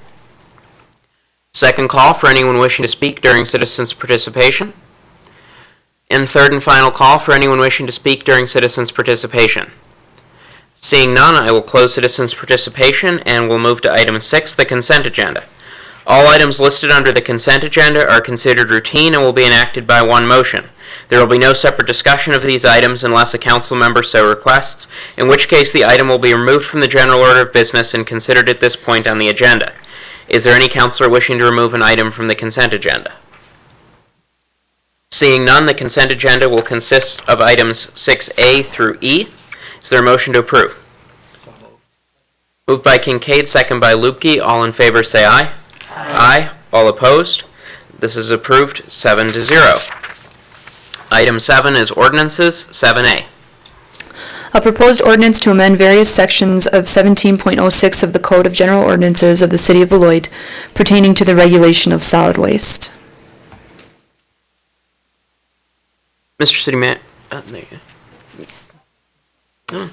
Second call for anyone wishing to speak during citizens' participation. And third and final call for anyone wishing to speak during citizens' participation. Seeing none, I will close citizens' participation and we'll move to item 6, the consent agenda. All items listed under the consent agenda are considered routine and will be enacted by one motion. There will be no separate discussion of these items unless a council member so requests, in which case the item will be removed from the general order of business and considered at this point on the agenda. Is there any councilor wishing to remove an item from the consent agenda? Seeing none, the consent agenda will consist of items 6A through E. Is there a motion to approve? Moved by Kincaid, second by Lupke. All in favor say aye. Aye. All opposed? This is approved 7-0. Item 7 is ordinances, 7A. A proposed ordinance to amend various sections of 17.06 of the Code of General Ordinances of the City of Beloit pertaining to the regulation of solid waste. Mr. City Man, there you go. Oh.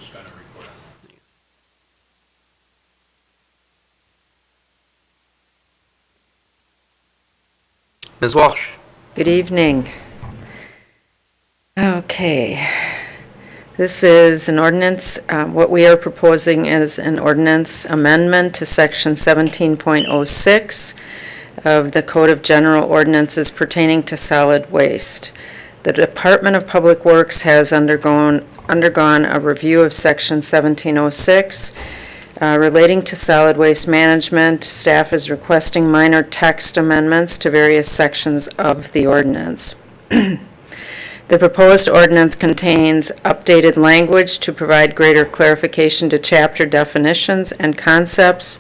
Ms. Walsh. Good evening. Okay. This is an ordinance, what we are proposing is an ordinance amendment to section 17.06 of the Code of General Ordinances pertaining to solid waste. The Department of Public Works has undergone a review of section 1706. Relating to solid waste management, staff is requesting minor text amendments to various sections of the ordinance. The proposed ordinance contains updated language to provide greater clarification to chapter definitions and concepts.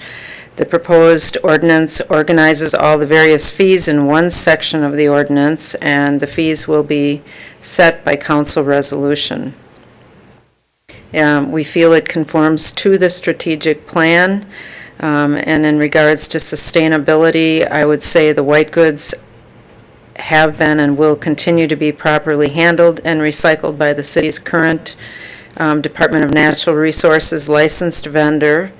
The proposed ordinance organizes all the various fees in one section of the ordinance, and the fees will be set by council resolution. We feel it conforms to the strategic plan, and in regards to sustainability, I would say the white goods have been and will continue to be properly handled and recycled by the city's current Department of Natural Resources licensed vendor.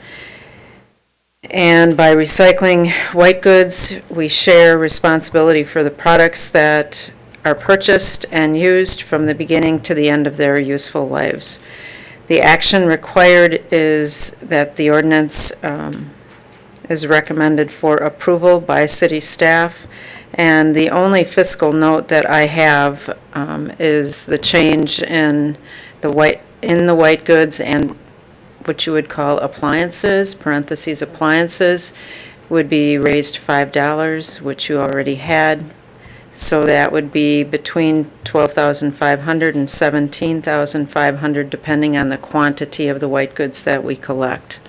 And by recycling white goods, we share responsibility for the products that are purchased and used from the beginning to the end of their useful lives. The action required is that the ordinance is recommended for approval by city staff. And the only fiscal note that I have is the change in the white goods and what you would call appliances, parentheses appliances, would be raised $5, which you already had. So that would be between $12,500 and $17,500, depending on the quantity of the white goods that we collect.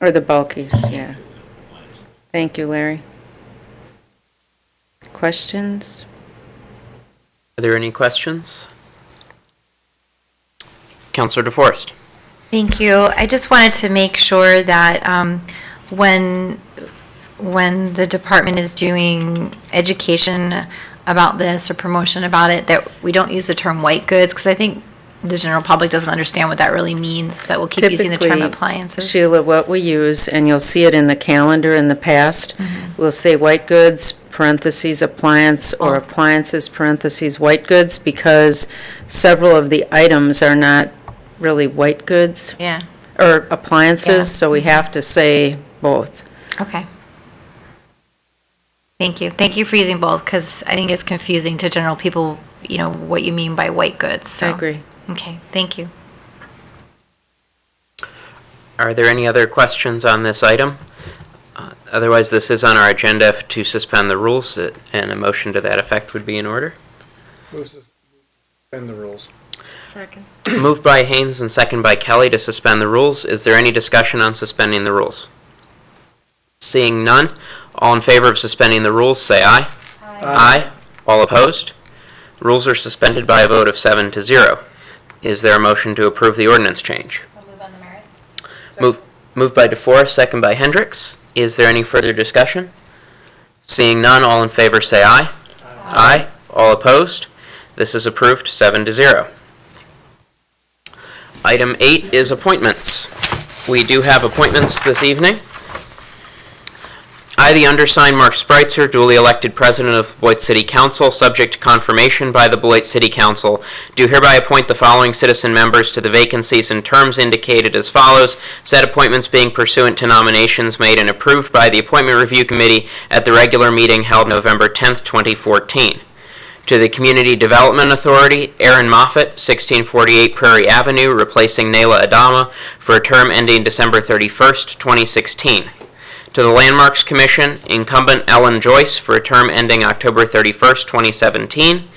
Or the bulkies, yeah. Thank you, Larry. Questions? Are there any questions? Councilor DeForest. Thank you. I just wanted to make sure that when the department is doing education about this or promotion about it, that we don't use the term white goods, because I think the general public doesn't understand what that really means, that we'll keep using the term Typically, appliances. Sheila, what we use, and you'll see it in the calendar in the past, we'll say white goods, parentheses appliance, or appliances, parentheses white goods, because several of the items are not really white goods. Yeah. Or appliances, Yeah. so we have to say both. Okay. Thank you. Thank you for using both, because I think it's confusing to general people, what you mean by white goods. So. I agree. Okay, thank you. Are there any other questions on this item? Otherwise, this is on our agenda to suspend the rules, and a motion to that effect would be in order. Move to suspend the rules. Second. Moved by Haynes and second by Kelly to suspend the rules. Is there any discussion on suspending the rules? Seeing none, all in favor of suspending the rules, say aye. Aye. All opposed? Rules are suspended by a vote of 7-0. Is there a motion to approve the ordinance change? I'll move on the merits. Moved by DeForest, second by Hendricks. Is there any further discussion? Seeing none, all in favor say aye. Aye. All opposed? This is approved 7-0. Item 8 is appointments. We do have appointments this evening. I, the undersigned Mark Spreitzer, duly elected President of the Beloit City Council, subject to confirmation by the Beloit City Council, do hereby appoint the following citizen members to the vacancies and terms indicated as follows, said appointments being pursuant to nominations made and approved by the Appointment Review Committee at the regular meeting held November 10th, 2014. To the Community Development Authority, Aaron Moffett, 1648 Prairie Avenue, replacing Nayla Adama, for a term ending December 31st, 2016. To the Landmarks Commission, incumbent Ellen Joyce, for a term ending October 31st, 2017,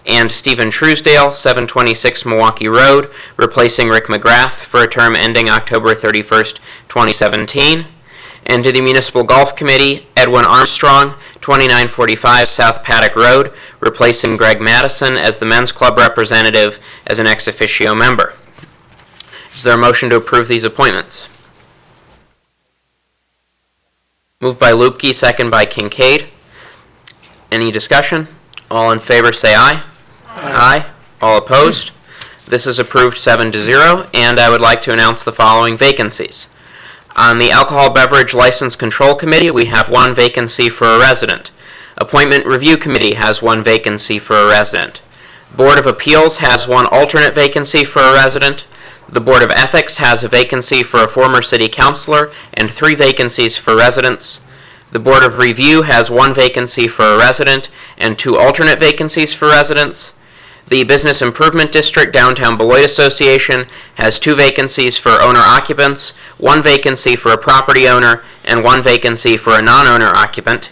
and Stephen Truesdale, 726 Milwaukee Road, replacing Rick McGrath, for a term ending October 31st, 2017. And to the Municipal Golf Committee, Edwin Armstrong, 2945 South Paddock Road, replacing Greg Madison as the Men's Club representative as an ex officio member. Is there a motion to approve these appointments? Moved by Lupke, second by Kincaid. Any discussion? All in favor say aye. Aye. All opposed? This is approved 7-0, and I would like to announce the following vacancies. On the Alcohol Beverage License Control Committee, we have one vacancy for a resident. Appointment Review Committee has one vacancy for a resident. Board of Appeals has one alternate vacancy for a resident. The Board of Ethics has a vacancy for a former city councilor and 3 vacancies for residents. The Board of Review has one vacancy for a resident and 2 alternate vacancies for residents. The Business Improvement District Downtown Beloit Association has 2 vacancies for owner occupants, 1 vacancy for a property owner, and 1 vacancy for a non-owner occupant.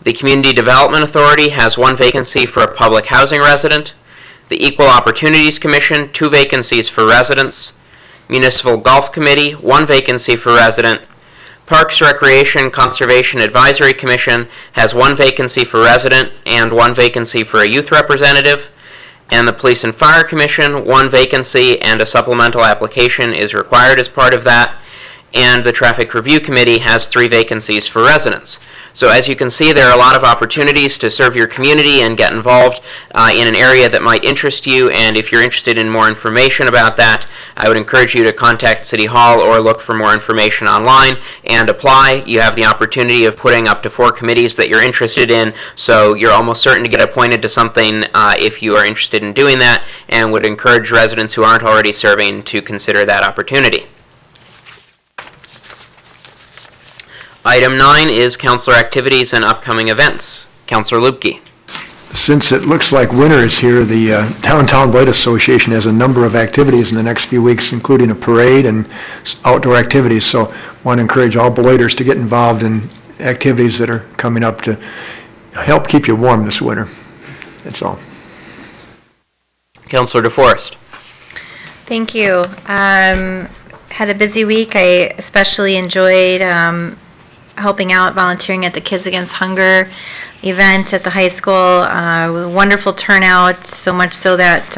The Community Development Authority has 1 vacancy for a public housing resident. The Equal Opportunities Commission, 2 vacancies for residents. Municipal Golf Committee, 1 vacancy for resident. Parks, Recreation, Conservation Advisory Commission has 1 vacancy for resident and 1 vacancy for a youth representative. And the Police and Fire Commission, 1 vacancy and a supplemental application is required as part of that. And the Traffic Review Committee has 3 vacancies for residents. So as you can see, there are a lot of opportunities to serve your community and get involved in an area that might interest you. And if you're interested in more information about that, I would encourage you to contact City Hall or look for more information online and apply. You have the opportunity of putting up to 4 committees that you're interested in, so you're almost certain to get appointed to something if you are interested in doing that, and would encourage residents who aren't already serving to consider that opportunity. Item 9 is councilor activities and upcoming events. Councilor Lupke. Since it looks like winter is here, the Downtown Beloit Association has a number of activities in the next few weeks, including a parade and outdoor activities. So I want to encourage all Beloiters to get involved in activities that are coming up to help keep you warm this winter. That's all. Councilor DeForest. Thank you. Had a busy week. I especially enjoyed helping out, volunteering at the Kids Against Hunger event at the high school. With a wonderful turnout, so much so that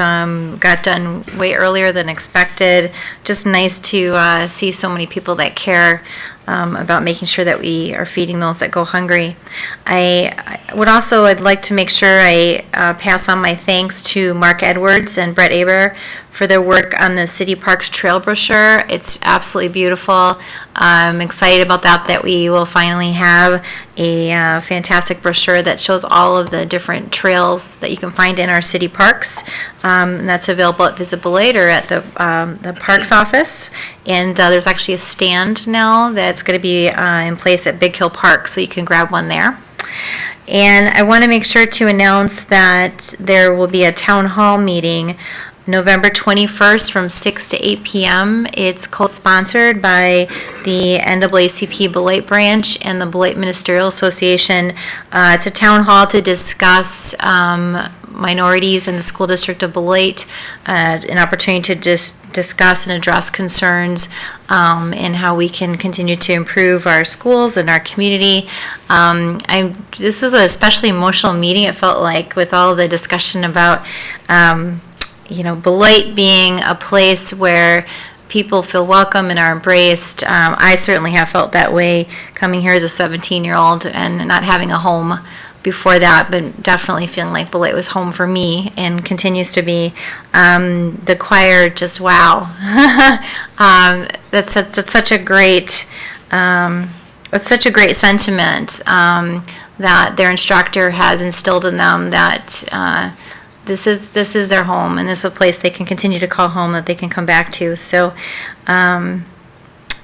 got done way earlier than expected. Just nice to see so many people that care about making sure that we are feeding those that go hungry. I'd like to make sure I pass on my thanks to Mark Edwards and Brett Aber for their work on the City Parks Trail brochure. It's absolutely beautiful. I'm excited about that we will finally have a fantastic brochure that shows all of the different trails that you can find in our city parks. And that's available at Visit Beloit or at the Parks office. And there's actually a stand now that's going to be in place at Big Hill Park, so you can grab one there. And I want to make sure to announce that there will be a town hall meeting November 21st from 6 to 8 p.m. It's co-sponsored by the NAACP Beloit branch and the Beloit Ministerial Association. It's a town hall to discuss minorities in the school district of Beloit, an opportunity to just discuss and address concerns and how we can continue to improve our schools and our community. This is an especially emotional meeting, it felt like, with all the discussion about Beloit being a place where people feel welcome and are embraced. I certainly have felt that way coming here as a 17-year-old and not having a home before that, but definitely feeling like Beloit was home for me and continues to be. The choir, just wow. That's such a great sentiment that their instructor has instilled in them, that this is their home, and this is a place they can continue to call home, that they can come back to. So I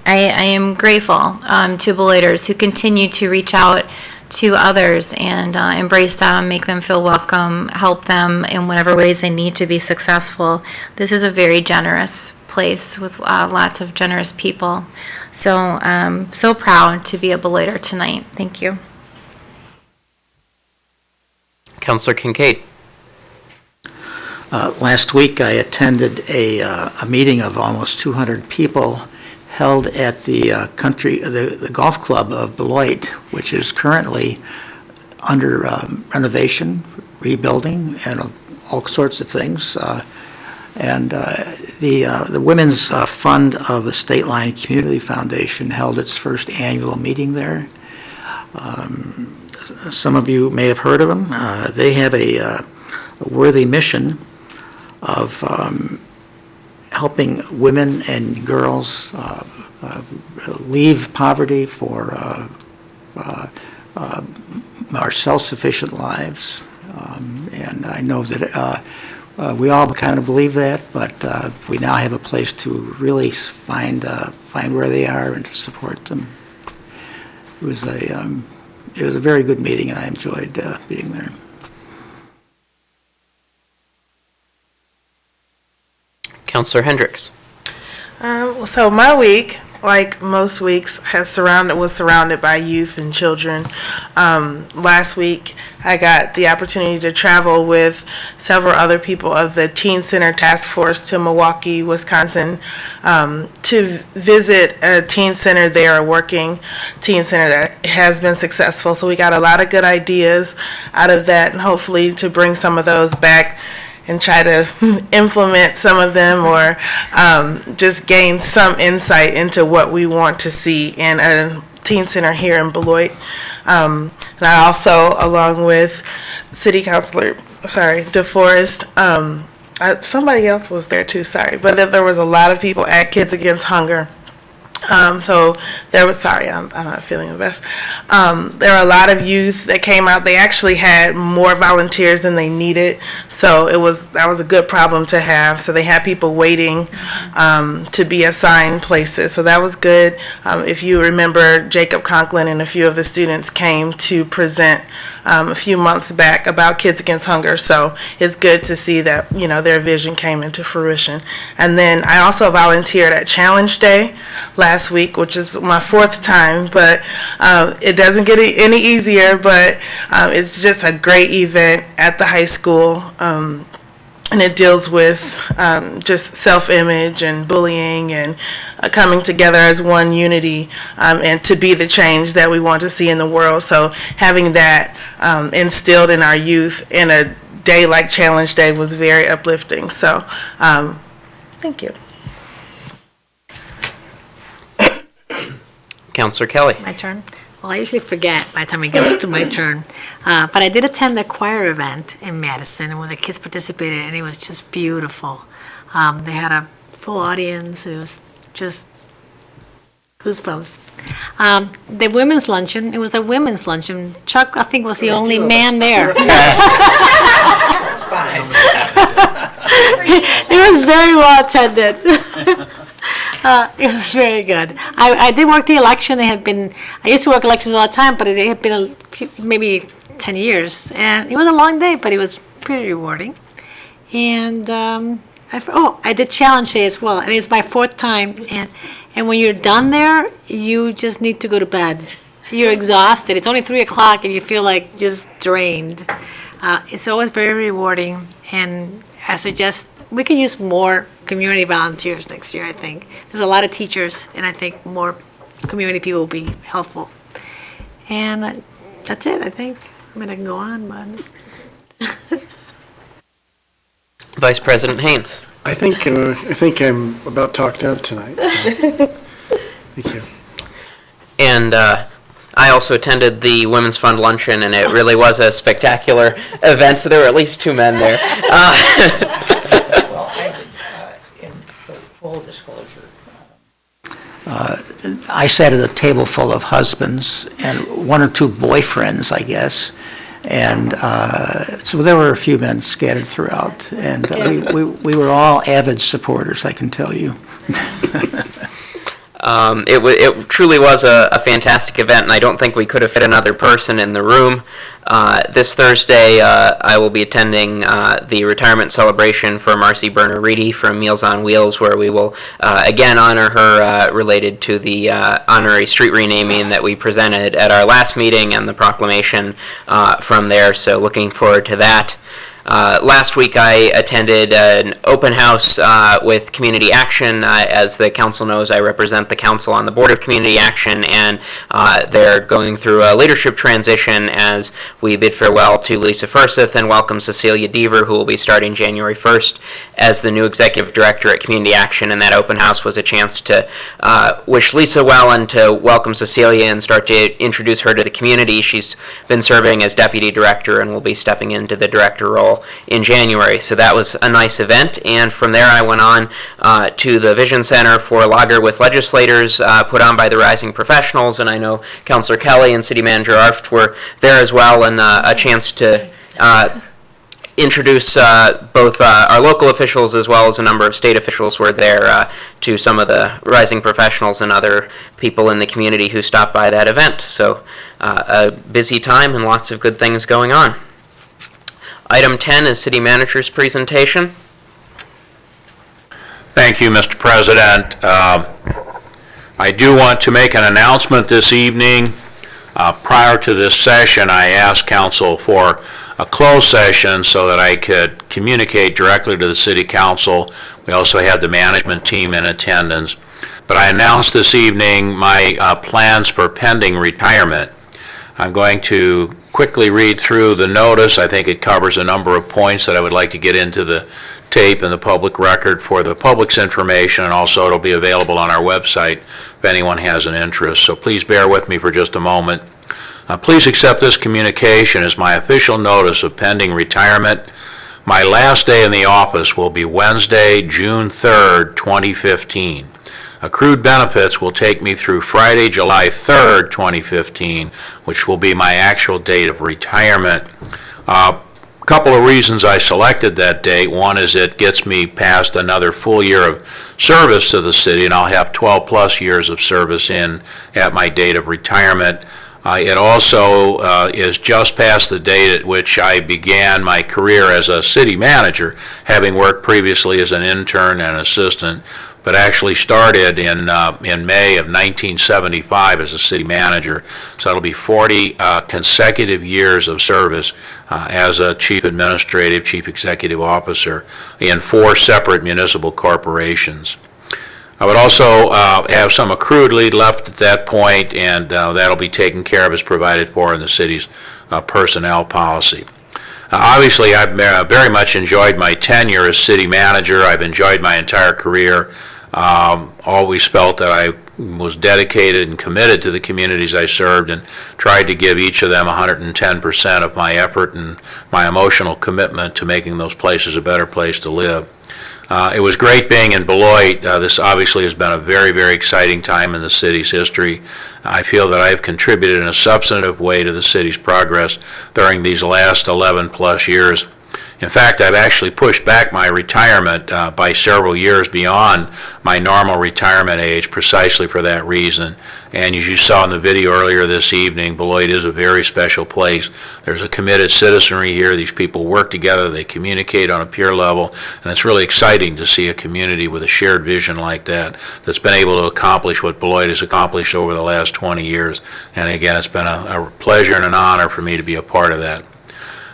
am grateful to Beloiters who continue to reach out to others and embrace them, make them feel welcome, help them in whatever ways they need to be successful. This is a very generous place with lots of generous people. So I'm so proud to be a Beloiter tonight. Thank you. Councilor Kincaid. Last week, I attended a meeting of almost 200 people held at the golf club of Beloit, which is currently under renovation, rebuilding, and all sorts of things. And the Women's Fund of the State Line Community Foundation held its first annual meeting there. Some of you may have heard of them. They have a worthy mission of helping women and girls leave poverty for our self-sufficient lives. And I know that we all kind of believe that, but we now have a place to really find where they are and to support them. It was a very good meeting, and I enjoyed being there. Counselor Hendricks. So my week, like most weeks, was surrounded by youth and children. Last week, I got the opportunity to travel with several other people of the Teen Center Task Force to Milwaukee, Wisconsin, to visit a teen center there, a working teen center that has been successful. So we got a lot of good ideas out of that, and hopefully to bring some of those back and try to implement some of them, or just gain some insight into what we want to see in a teen center here in Beloit. And I also, along with City Councilor, DeForest, somebody else was there too, but there was a lot of people at Kids Against Hunger. So there was, I'm not feeling the best. There were a lot of youth that came out. They actually had more volunteers than they needed. So that was a good problem to have. So they had people waiting to be assigned places. So that was good. If you remember, Jacob Conklin and a few of the students came to present a few months back about Kids Against Hunger. So it's good to see that, their vision came into fruition. And then I also volunteered at Challenge Day last week, which is my 4th time, but it doesn't get any easier, but it's just a great event at the high school, and it deals with just self-image and bullying and coming together as one unity, and to be the change that we want to see in the world. So having that instilled in our youth in a day like Challenge Day was very uplifting. So thank you. Counselor Kelly. My turn. Well, I usually forget by the time it gets to my turn. But I did attend the choir event in Madison where the kids participated, and it was just beautiful. They had a full audience. It was just goosebumps. The women's luncheon, it was a women's luncheon. Chuck, I think, was the only man there. It was very well attended. It was very good. I did work the election. I used to work elections all the time, but it had been maybe 10 years. And it was a long day, but it was pretty rewarding. And I did Challenge Day as well. And it's my 4th time. And when you're done there, you just need to go to bed. You're exhausted. It's only 3 o'clock and you feel like just drained. It's always very rewarding. And I suggest we can use more community volunteers next year, I think. There's a lot of teachers, and I think more community people will be helpful. And that's it, I think. I mean, I can go on, but... Vice President Haynes. I think I'm about talked out tonight. So. Thank you. And I also attended the Women's Fund Luncheon, and it really was a spectacular event. So there were at least 2 men there. Well, for full disclosure, I sat at a table full of husbands and 1 or 2 boyfriends, I guess. And so there were a few men scattered throughout, and we were all avid supporters, I can tell you. It truly was a fantastic event, and I don't think we could have fit another person in the room. This Thursday, I will be attending the retirement celebration for Marcy Berner-Reedy from Meals on Wheels, where we will again honor her related to the honorary street renaming that we presented at our last meeting and the proclamation from there, so looking forward to that. Last week I attended an open house with Community Action. As the council knows, I represent the council on the Board of Community Action, and they're going through a leadership transition as we bid farewell to Lisa Furseth and welcome Cecilia Deaver, who will be starting January 1st as the new executive director at Community Action. And that open house was a chance to wish Lisa well and to welcome Cecilia and start to introduce her to the community. She's been serving as deputy director and will be stepping into the director role in January. So that was a nice event, and from there I went on to the Vision Center for Lager with Legislators put on by the Rising Professionals, and I know Councilor Kelly and City Manager Arft were there as well, and a chance to introduce both our local officials as well as a number of state officials were there to some of the Rising Professionals and other people in the community who stopped by that event. So a busy time and lots of good things going on. Item 10 is City Manager's presentation. Thank you, Mr. President. I do want to make an announcement this evening. Prior to this session, I asked council for a closed session so that I could communicate directly to the city council. We also had the management team in attendance. But I announced this evening my plans for pending retirement. I'm going to quickly read through the notice. I think it covers a number of points that I would like to get into the tape and the public record for the public's information, and also it'll be available on our website if anyone has an interest. So please bear with me for just a moment. Please accept this communication as my official notice of pending retirement. My last day in the office will be Wednesday, June 3rd, 2015. Accrued benefits will take me through Friday, July 3rd, 2015, which will be my actual date of retirement. Couple of reasons I selected that date. One is it gets me past another full year of service to the city, and I'll have 12 plus years of service in at my date of retirement. It also is just past the date at which I began my career as a city manager, having worked previously as an intern and assistant, but actually started in May of 1975 as a city manager. So it'll be 40 consecutive years of service as a chief administrative, chief executive officer in 4 separate municipal corporations. I would also have some accrued leave left at that point, and that'll be taken care of as provided for in the city's personnel policy. Obviously, I've very much enjoyed my tenure as city manager. I've enjoyed my entire career. Always felt that I was dedicated and committed to the communities I served, and tried to give each of them 110% of my effort and my emotional commitment to making those places a better place to live. It was great being in Beloit. This obviously has been a very, very exciting time in the city's history. I feel that I've contributed in a substantive way to the city's progress during these last 11 plus years. In fact, I've actually pushed back my retirement by several years beyond my normal retirement age precisely for that reason. And as you saw in the video earlier this evening, Beloit is a very special place. There's a committed citizenry here. These people work together. They communicate on a peer level. And it's really exciting to see a community with a shared vision like that that's been able to accomplish what Beloit has accomplished over the last 20 years. And again, it's been a pleasure and an honor for me to be a part of that.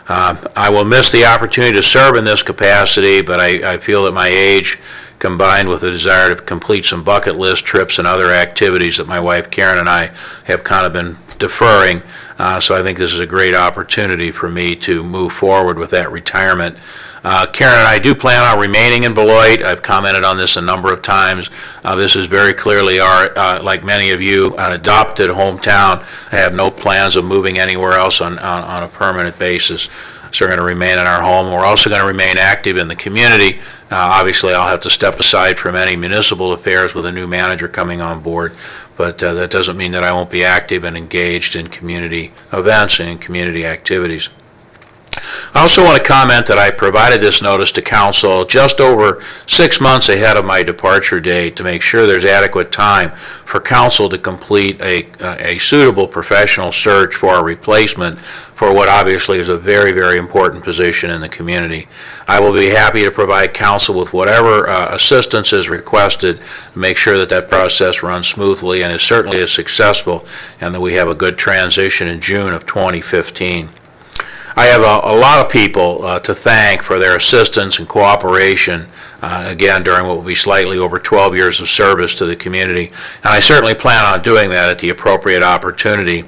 I will miss the opportunity to serve in this capacity, but I feel that my age, combined with the desire to complete some bucket list trips and other activities that my wife Karen and I have kind of been deferring, so I think this is a great opportunity for me to move forward with that retirement. Karen and I do plan on remaining in Beloit. I've commented on this a number of times. This is very clearly our, like many of you, an adopted hometown. I have no plans of moving anywhere else on a permanent basis. So we're going to remain in our home. We're also going to remain active in the community. Obviously, I'll have to step aside from any municipal affairs with a new manager coming on board, but that doesn't mean that I won't be active and engaged in community events and community activities. I also want to comment that I provided this notice to council just over 6 months ahead of my departure date to make sure there's adequate time for council to complete a suitable professional search for a replacement for what obviously is a very, very important position in the community. I will be happy to provide council with whatever assistance is requested to make sure that that process runs smoothly and is certainly successful, and that we have a good transition in June of 2015. I have a lot of people to thank for their assistance and cooperation, again, during what will be slightly over 12 years of service to the community, and I certainly plan on doing that at the appropriate opportunity.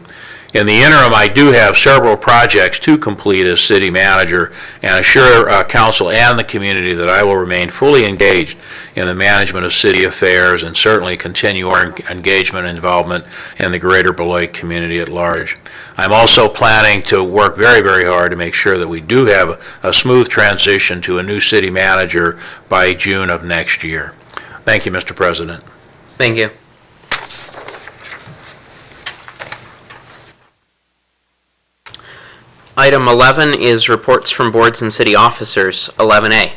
In the interim, I do have several projects to complete as city manager, and assure council and the community that I will remain fully engaged in the management of city affairs, and certainly continue our engagement and involvement in the greater Beloit community at large. I'm also planning to work very, very hard to make sure that we do have a smooth transition to a new city manager by June of next year. Thank you, Mr. President. Thank you. Item 11 is reports from boards and city officers. 11A.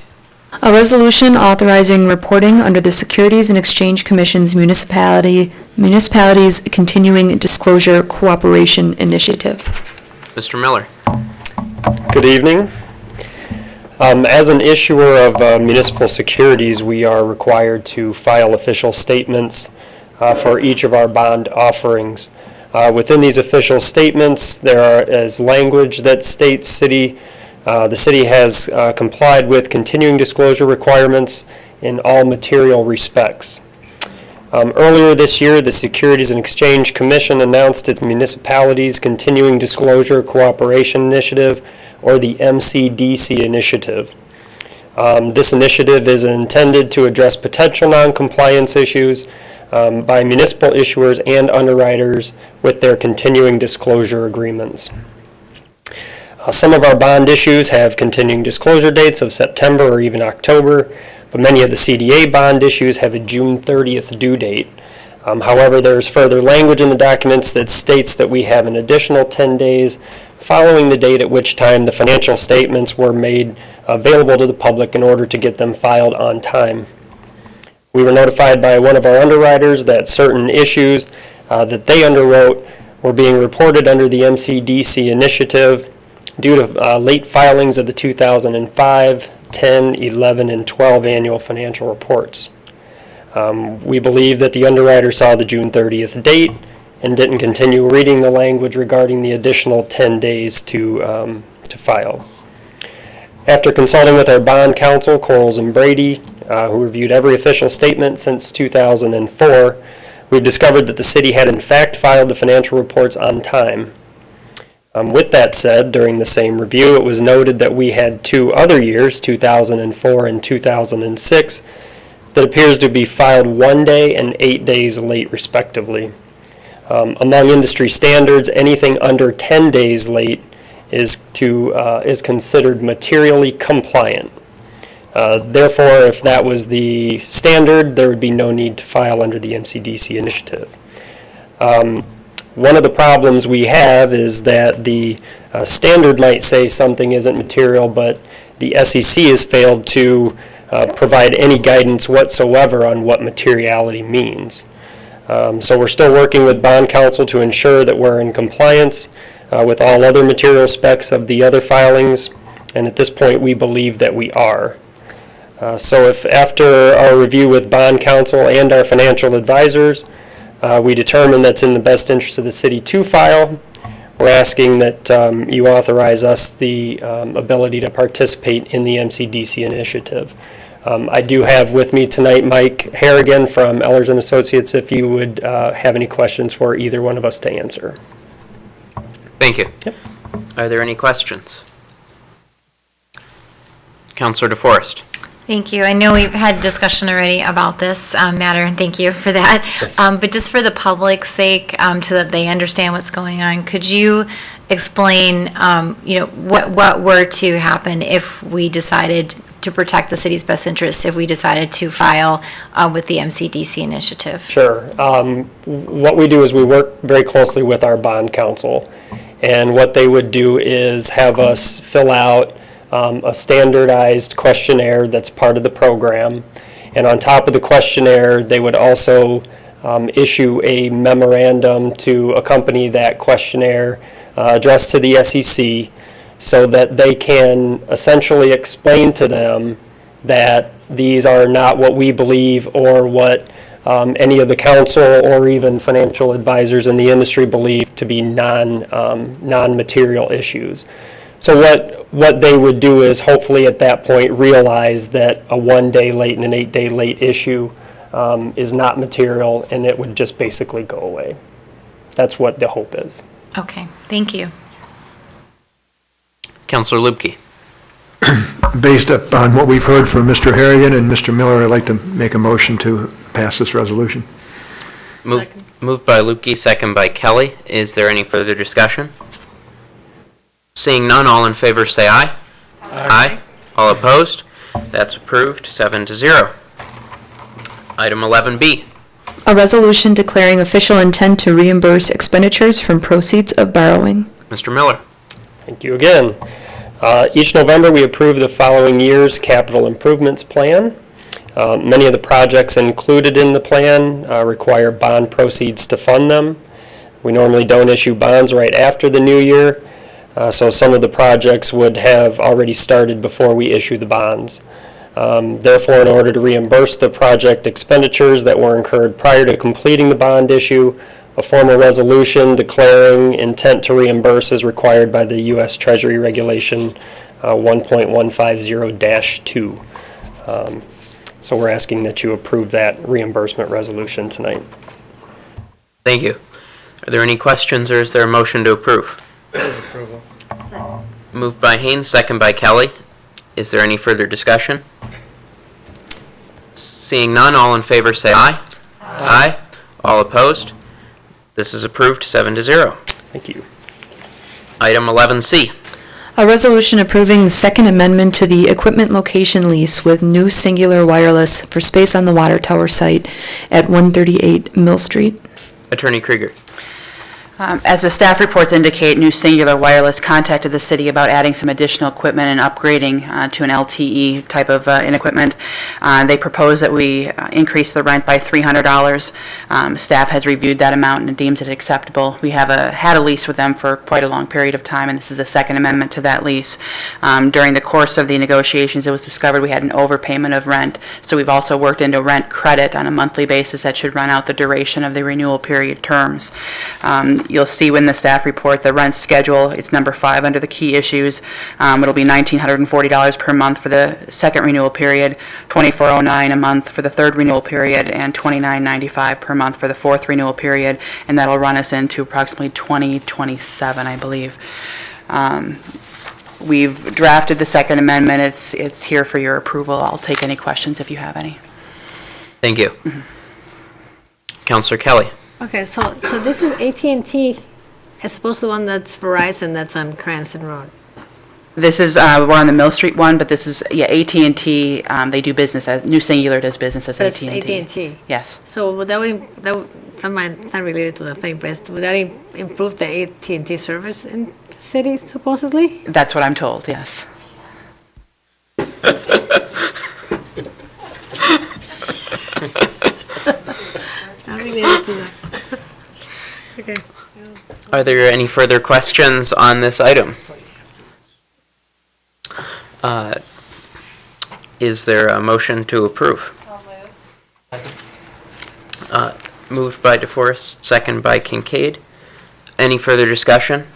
A resolution authorizing reporting under the Securities and Exchange Commission's municipalities continuing disclosure cooperation initiative. Mr. Miller. Good evening. As an issuer of municipal securities, we are required to file official statements for each of our bond offerings. Within these official statements, there is language that states the city has complied with continuing disclosure requirements in all material respects. Earlier this year, the Securities and Exchange Commission announced its municipalities' Continuing Disclosure Cooperation Initiative, or the MCDC initiative. This initiative is intended to address potential non-compliance issues by municipal issuers and underwriters with their continuing disclosure agreements. Some of our bond issues have continuing disclosure dates of September or even October, but many of the CDA bond issues have a June 30th due date. However, there's further language in the documents that states that we have an additional 10 days following the date at which time the financial statements were made available to the public in order to get them filed on time. We were notified by one of our underwriters that certain issues that they underwrote were being reported under the MCDC initiative due to late filings of the 2005, 10, 11, and 12 annual financial reports. We believe that the underwriter saw the June 30th date and didn't continue reading the language regarding the additional 10 days to file. After consulting with our bond counsel, Coles and Brady, who reviewed every official statement since 2004, we discovered that the city had in fact filed the financial reports on time. With that said, during the same review, it was noted that we had 2 other years, 2004 and 2006, that appears to be filed 1 day and 8 days late, respectively. Among industry standards, anything under 10 days late is considered materially compliant. Therefore, if that was the standard, there would be no need to file under the MCDC initiative. One of the problems we have is that the standard might say something isn't material, but the SEC has failed to provide any guidance whatsoever on what materiality means. So we're still working with bond counsel to ensure that we're in compliance with all other material specs of the other filings, and at this point we believe that we are. So if after our review with bond counsel and our financial advisors, we determine that's in the best interest of the city to file, we're asking that you authorize us the ability to participate in the MCDC initiative. I do have with me tonight Mike Harrigan from Ehlers & Associates if you would have any questions for either one of us to answer. Thank you. Yep. Are there any questions? Councilor DeForest. Thank you. I know we've had discussion already about this matter, and thank you for that. Yes. But just for the public's sake, so that they understand what's going on, could you explain, what were to happen if we decided to protect the city's best interests, if we decided to file with the MCDC initiative? Sure. What we do is we work very closely with our bond counsel, and what they would do is have us fill out a standardized questionnaire that's part of the program, and on top of the questionnaire they would also issue a memorandum to accompany that questionnaire addressed to the SEC so that they can essentially explain to them that these are not what we believe or what any of the council or even financial advisors in the industry believe to be non-material issues. So what they would do is hopefully at that point realize that a 1 day late and an 8 day late issue is not material, and it would just basically go away. That's what the hope is. Okay, thank you. Councilor Lubke. Based upon what we've heard from Mr. Harrigan and Mr. Miller, I'd like to make a motion to pass this resolution. Moved by Lubke, second by Kelly. Is there any further discussion? Seeing none, all in favor say aye. Aye. All opposed? That's approved, 7-0. Item 11B. A resolution declaring official intent to reimburse expenditures from proceeds of borrowing. Mr. Miller. Thank you again. Each November we approve the following year's capital improvements plan. Many of the projects included in the plan require bond proceeds to fund them. We normally don't issue bonds right after the new year. So some of the projects would have already started before we issue the bonds. Therefore, in order to reimburse the project expenditures that were incurred prior to completing the bond issue, a formal resolution declaring intent to reimburse is required by the U.S. Treasury Regulation 1.150-2. So we're asking that you approve that reimbursement resolution tonight. Thank you. Are there any questions, or is there a motion to approve? Approval. Moved by Haynes, second by Kelly. Is there any further discussion? Seeing none, all in favor say aye. Aye. All opposed? This is approved 7-0. Thank you. Item 11C. A resolution approving the Second Amendment to the equipment location lease with New Singular Wireless for space on the water tower site at 138 Mill Street. Attorney Krieger. As the staff reports indicate, New Singular Wireless contacted the city about adding some additional equipment and upgrading to an LTE type of equipment. They propose that we increase the rent by $300. Staff has reviewed that amount and deems it acceptable. We have had a lease with them for quite a long period of time, and this is the second amendment to that lease. During the course of the negotiations, it was discovered we had an overpayment of rent, so we've also worked into rent credit on a monthly basis that should run out the duration of the renewal period terms. You'll see in the staff report the rent schedule. It's number 5 under the key issues. It'll be $1,940 per month for the second renewal period, $2,409 a month for the third renewal period, and $2,995 per month for the fourth renewal period, and that'll run us into approximately 2027, I believe. We've drafted the Second Amendment. It's here for your approval. I'll take any questions if you have any. Thank you. Councilor Kelly. Okay, so this is AT&T as opposed to the one that's Verizon that's on Cranston Road. This is, we're on the Mill Street one, but this is, yeah, AT&T, they do business as, New Singular does business as But it's AT&T. AT&T. Yes. So would that not related to the thing, but would that improve the AT&T service in the city supposedly? That's what I'm told, yes. Not related to that. Okay. Are there any further questions on this item? Is there a motion to approve? Moved by DeForest, second by Kincaid. Any further discussion?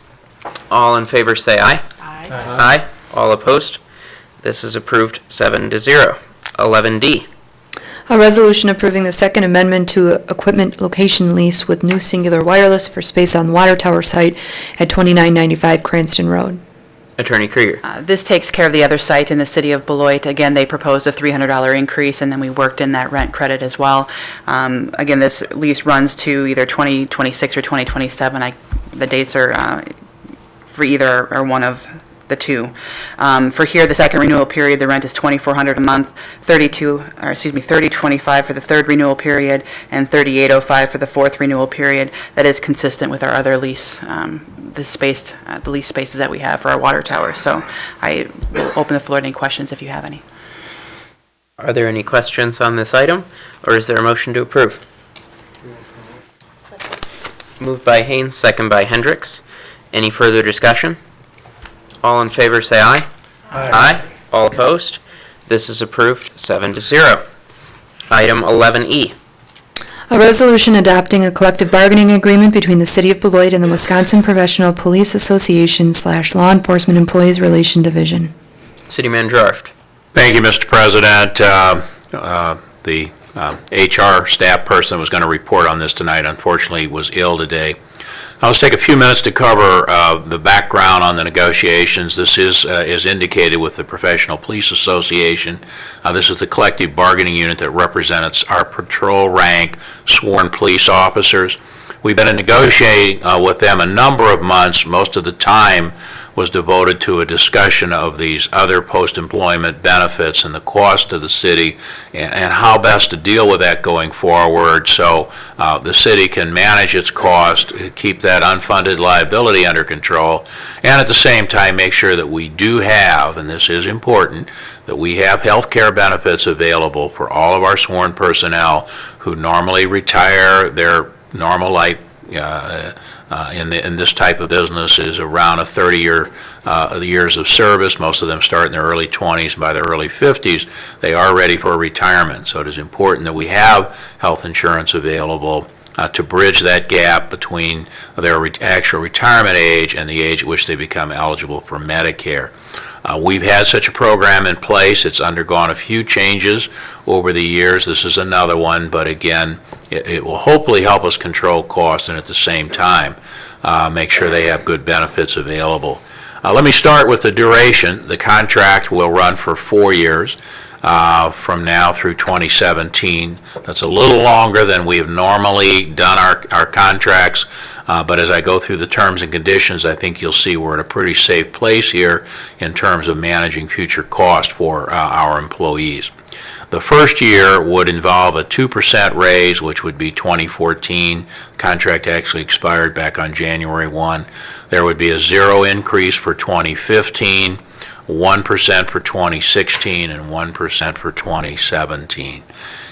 All in favor say aye. Aye. Aye. All opposed? This is approved 7-0. 11D. A resolution approving the Second Amendment to equipment location lease with New Singular Wireless for space on the water tower site at 2995 Cranston Road. Attorney Krieger. This takes care of the other site in the city of Beloit. Again, they proposed a $300 increase, and then we worked in that rent credit as well. Again, this lease runs to either 2026 or 2027. The dates are for either or one of the two. For here, the second renewal period, the rent is $2,400 a month, $30.25 for the third renewal period, and $38.05 for the fourth renewal period. That is consistent with our other lease, the lease spaces that we have for our water towers. So I will open the floor to any questions if you have any. Are there any questions on this item, or is there a motion to approve? Moved by Haynes, second by Hendricks. Any further discussion? All in favor say aye. Aye. Aye. All opposed? This is approved 7-0. Item 11E. A resolution adopting a collective bargaining agreement between the City of Beloit and the Wisconsin Professional Police Association / Law Enforcement Employees Relation Division. City Manager Arft. Thank you, Mr. President. The HR staff person was going to report on this tonight, unfortunately was ill today. I'll just take a few minutes to cover the background on the negotiations. This is indicated with the Professional Police Association. This is the collective bargaining unit that represents our patrol rank sworn police officers. We've been negotiating with them a number of months. Most of the time was devoted to a discussion of these other post-employment benefits and the cost to the city and how best to deal with that going forward so the city can manage its cost, keep that unfunded liability under control, and at the same time make sure that we do have, and this is important, that we have health care benefits available for all of our sworn personnel who normally retire their normal life in this type of business is around a 30 years of service. Most of them start in their early 20s, and by their early 50s, they are ready for retirement. So it is important that we have health insurance available to bridge that gap between their actual retirement age and the age at which they become eligible for Medicare. We've had such a program in place. It's undergone a few changes over the years. This is another one, but again, it will hopefully help us control costs and at the same time make sure they have good benefits available. Let me start with the duration. The contract will run for 4 years. From now through 2017. That's a little longer than we have normally done our contracts, but as I go through the terms and conditions, I think you'll see we're in a pretty safe place here in terms of managing future cost for our employees. The first year would involve a 2% raise, which would be 2014. Contract actually expired back on January 1. There would be a 0 increase for 2015. 1% for 2016 and 1% for 2017.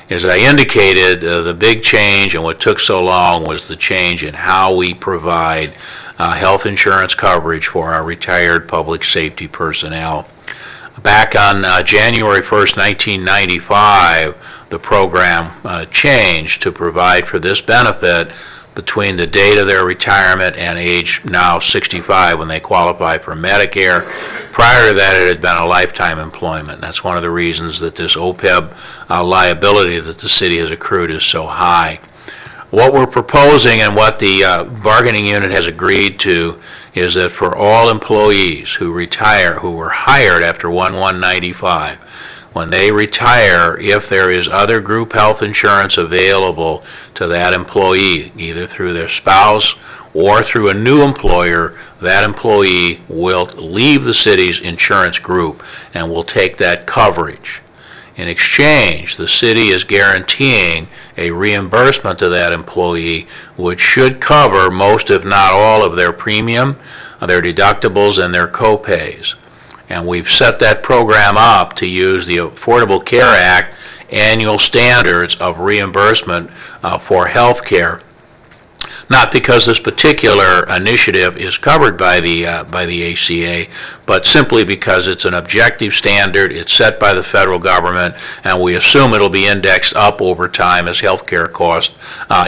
As I indicated, the big change and what took so long was the change in how we provide health insurance coverage for our retired public safety personnel. Back on January 1st, 1995, the program changed to provide for this benefit between the date of their retirement and age now 65 when they qualify for Medicare. Prior to that, it had been a lifetime employment. That's one of the reasons that this OPEB liability that the city has accrued is so high. What we're proposing and what the bargaining unit has agreed to is that for all employees who retire, who were hired after 1/1/95, when they retire, if there is other group health insurance available to that employee, either through their spouse or through a new employer, that employee will leave the city's insurance group and will take that coverage. In exchange, the city is guaranteeing a reimbursement to that employee, which should cover most, if not all, of their premium, their deductibles, and their co-pays. And we've set that program up to use the Affordable Care Act annual standards of reimbursement for health care. Not because this particular initiative is covered by the ACA, but simply because it's an objective standard, it's set by the federal government, and we assume it'll be indexed up over time as health care costs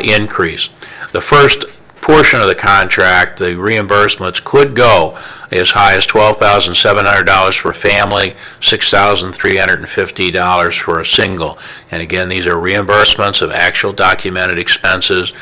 increase. The first portion of the contract, the reimbursements could go as high as $12,700 for a family, $6,350 for a single. And again, these are reimbursements of actual documented expenses.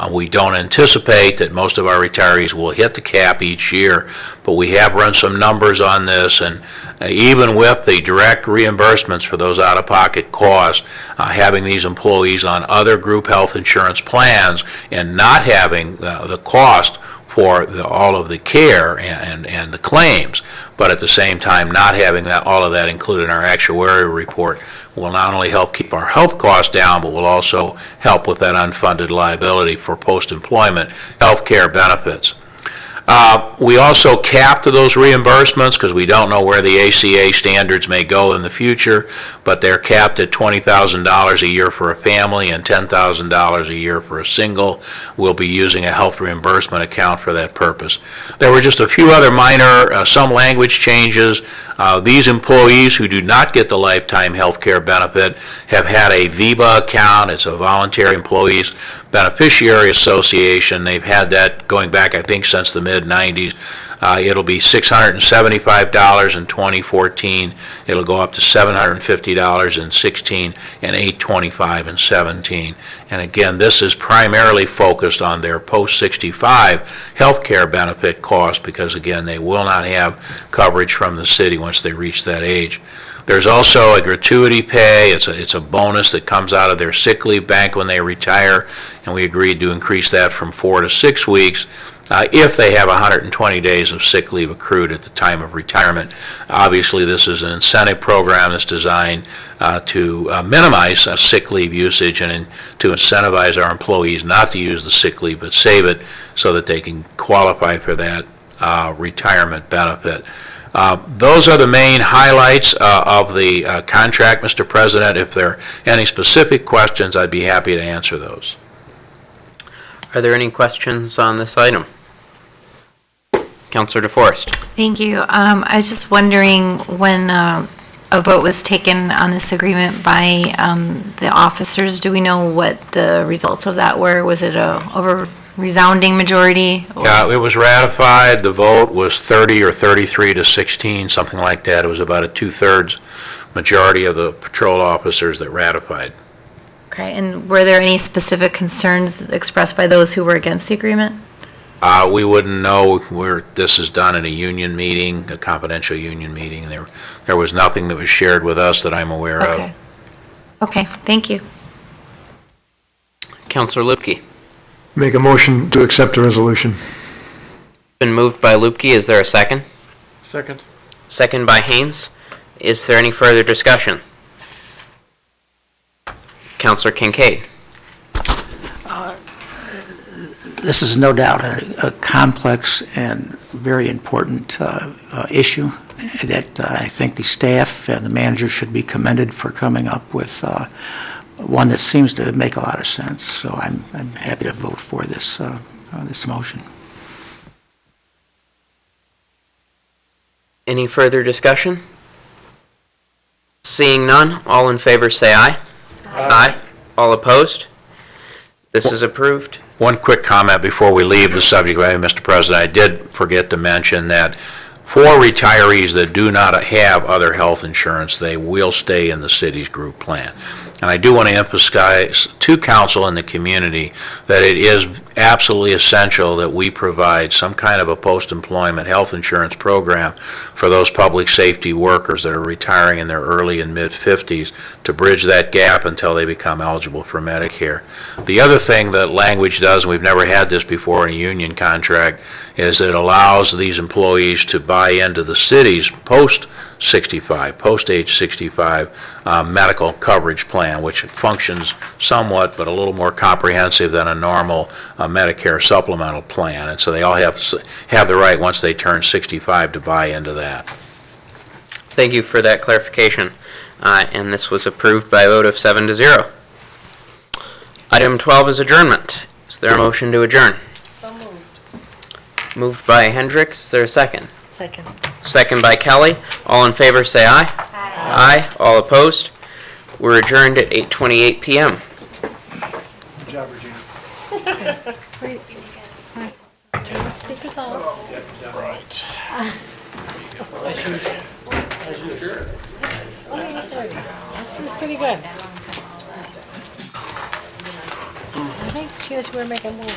We don't anticipate that most of our retirees will hit the cap each year, but we have run some numbers on this, and even with the direct reimbursements for those out-of-pocket costs, having these employees on other group health insurance plans and not having the cost for all of the care and the claims, but at the same time not having all of that included in our actuarial report will not only help keep our health costs down, but will also help with that unfunded liability for post-employment health care benefits. We also capped those reimbursements because we don't know where the ACA standards may go in the future, but they're capped at $20,000 a year for a family and $10,000 a year for a single. We'll be using a health reimbursement account for that purpose. There were just a few other minor, some language changes. These employees who do not get the lifetime health care benefit have had a VEBA account. It's a Voluntary Employees Beneficiary Association. They've had that going back, I think, since the mid-90s. It'll be $675 in 2014. It'll go up to $750 in 16 and $825 in 17. And again, this is primarily focused on their post-65 health care benefit costs because, again, they will not have coverage from the city once they reach that age. There's also a gratuity pay. It's a bonus that comes out of their sick leave bank when they retire, and we agreed to increase that from 4 to 6 weeks if they have 120 days of sick leave accrued at the time of retirement. Obviously, this is an incentive program that's designed to minimize sick leave usage and to incentivize our employees not to use the sick leave but save it so that they can qualify for that retirement benefit. Those are the main highlights of the contract, Mr. President. If there are any specific questions, I'd be happy to answer those. Are there any questions on this item? Councilor DeForest. Thank you. I was just wondering when a vote was taken on this agreement by the officers, do we know what the results of that were? Was it a resounding majority? Or? Yeah, it was ratified. The vote was 30 or 33 to 16, something like that. It was about a 2/3 majority of the patrol officers that ratified. Okay, and were there any specific concerns expressed by those who were against the agreement? We wouldn't know where this is done in a union meeting, a confidential union meeting. There was nothing that was shared with us that I'm aware of. Okay, thank you. Councilor Lupke. Make a motion to accept the resolution. Been moved by Lupke. Is there a second? Second. Second by Haynes. Is there any further discussion? Councilor Kincaid. This is no doubt a complex and very important issue that I think the staff and the manager should be commended for coming up with one that seems to make a lot of sense. So I'm happy to vote for this this motion. Any further discussion? Seeing none, all in favor say aye. Aye. All opposed? This is approved. One quick comment before we leave the subject, Mr. President. I did forget to mention that for retirees that do not have other health insurance, they will stay in the city's group plan. And I do want to emphasize to council and the community that it is absolutely essential that we provide some kind of a post-employment health insurance program for those public safety workers that are retiring in their early and mid-50s to bridge that gap until they become eligible for Medicare. The other thing that language does, and we've never had this before in a union contract, is it allows these employees to buy into the city's post-age 65 medical coverage plan, which functions somewhat but a little more comprehensive than a normal Medicare supplemental plan. And so they all have the right, once they turn 65, to buy into that. Thank you for that clarification. And this was approved by a vote of 7-0. Item 12 is adjournment. Is there a motion to adjourn? So moved. Moved by Hendricks. Is there a second? Second. Second by Kelly. All in favor say aye. Aye. All opposed? We're adjourned at 8:28 p.m. Good job, Regina. Great. Turn the speakers off. Right. This is pretty good. I think she was making more.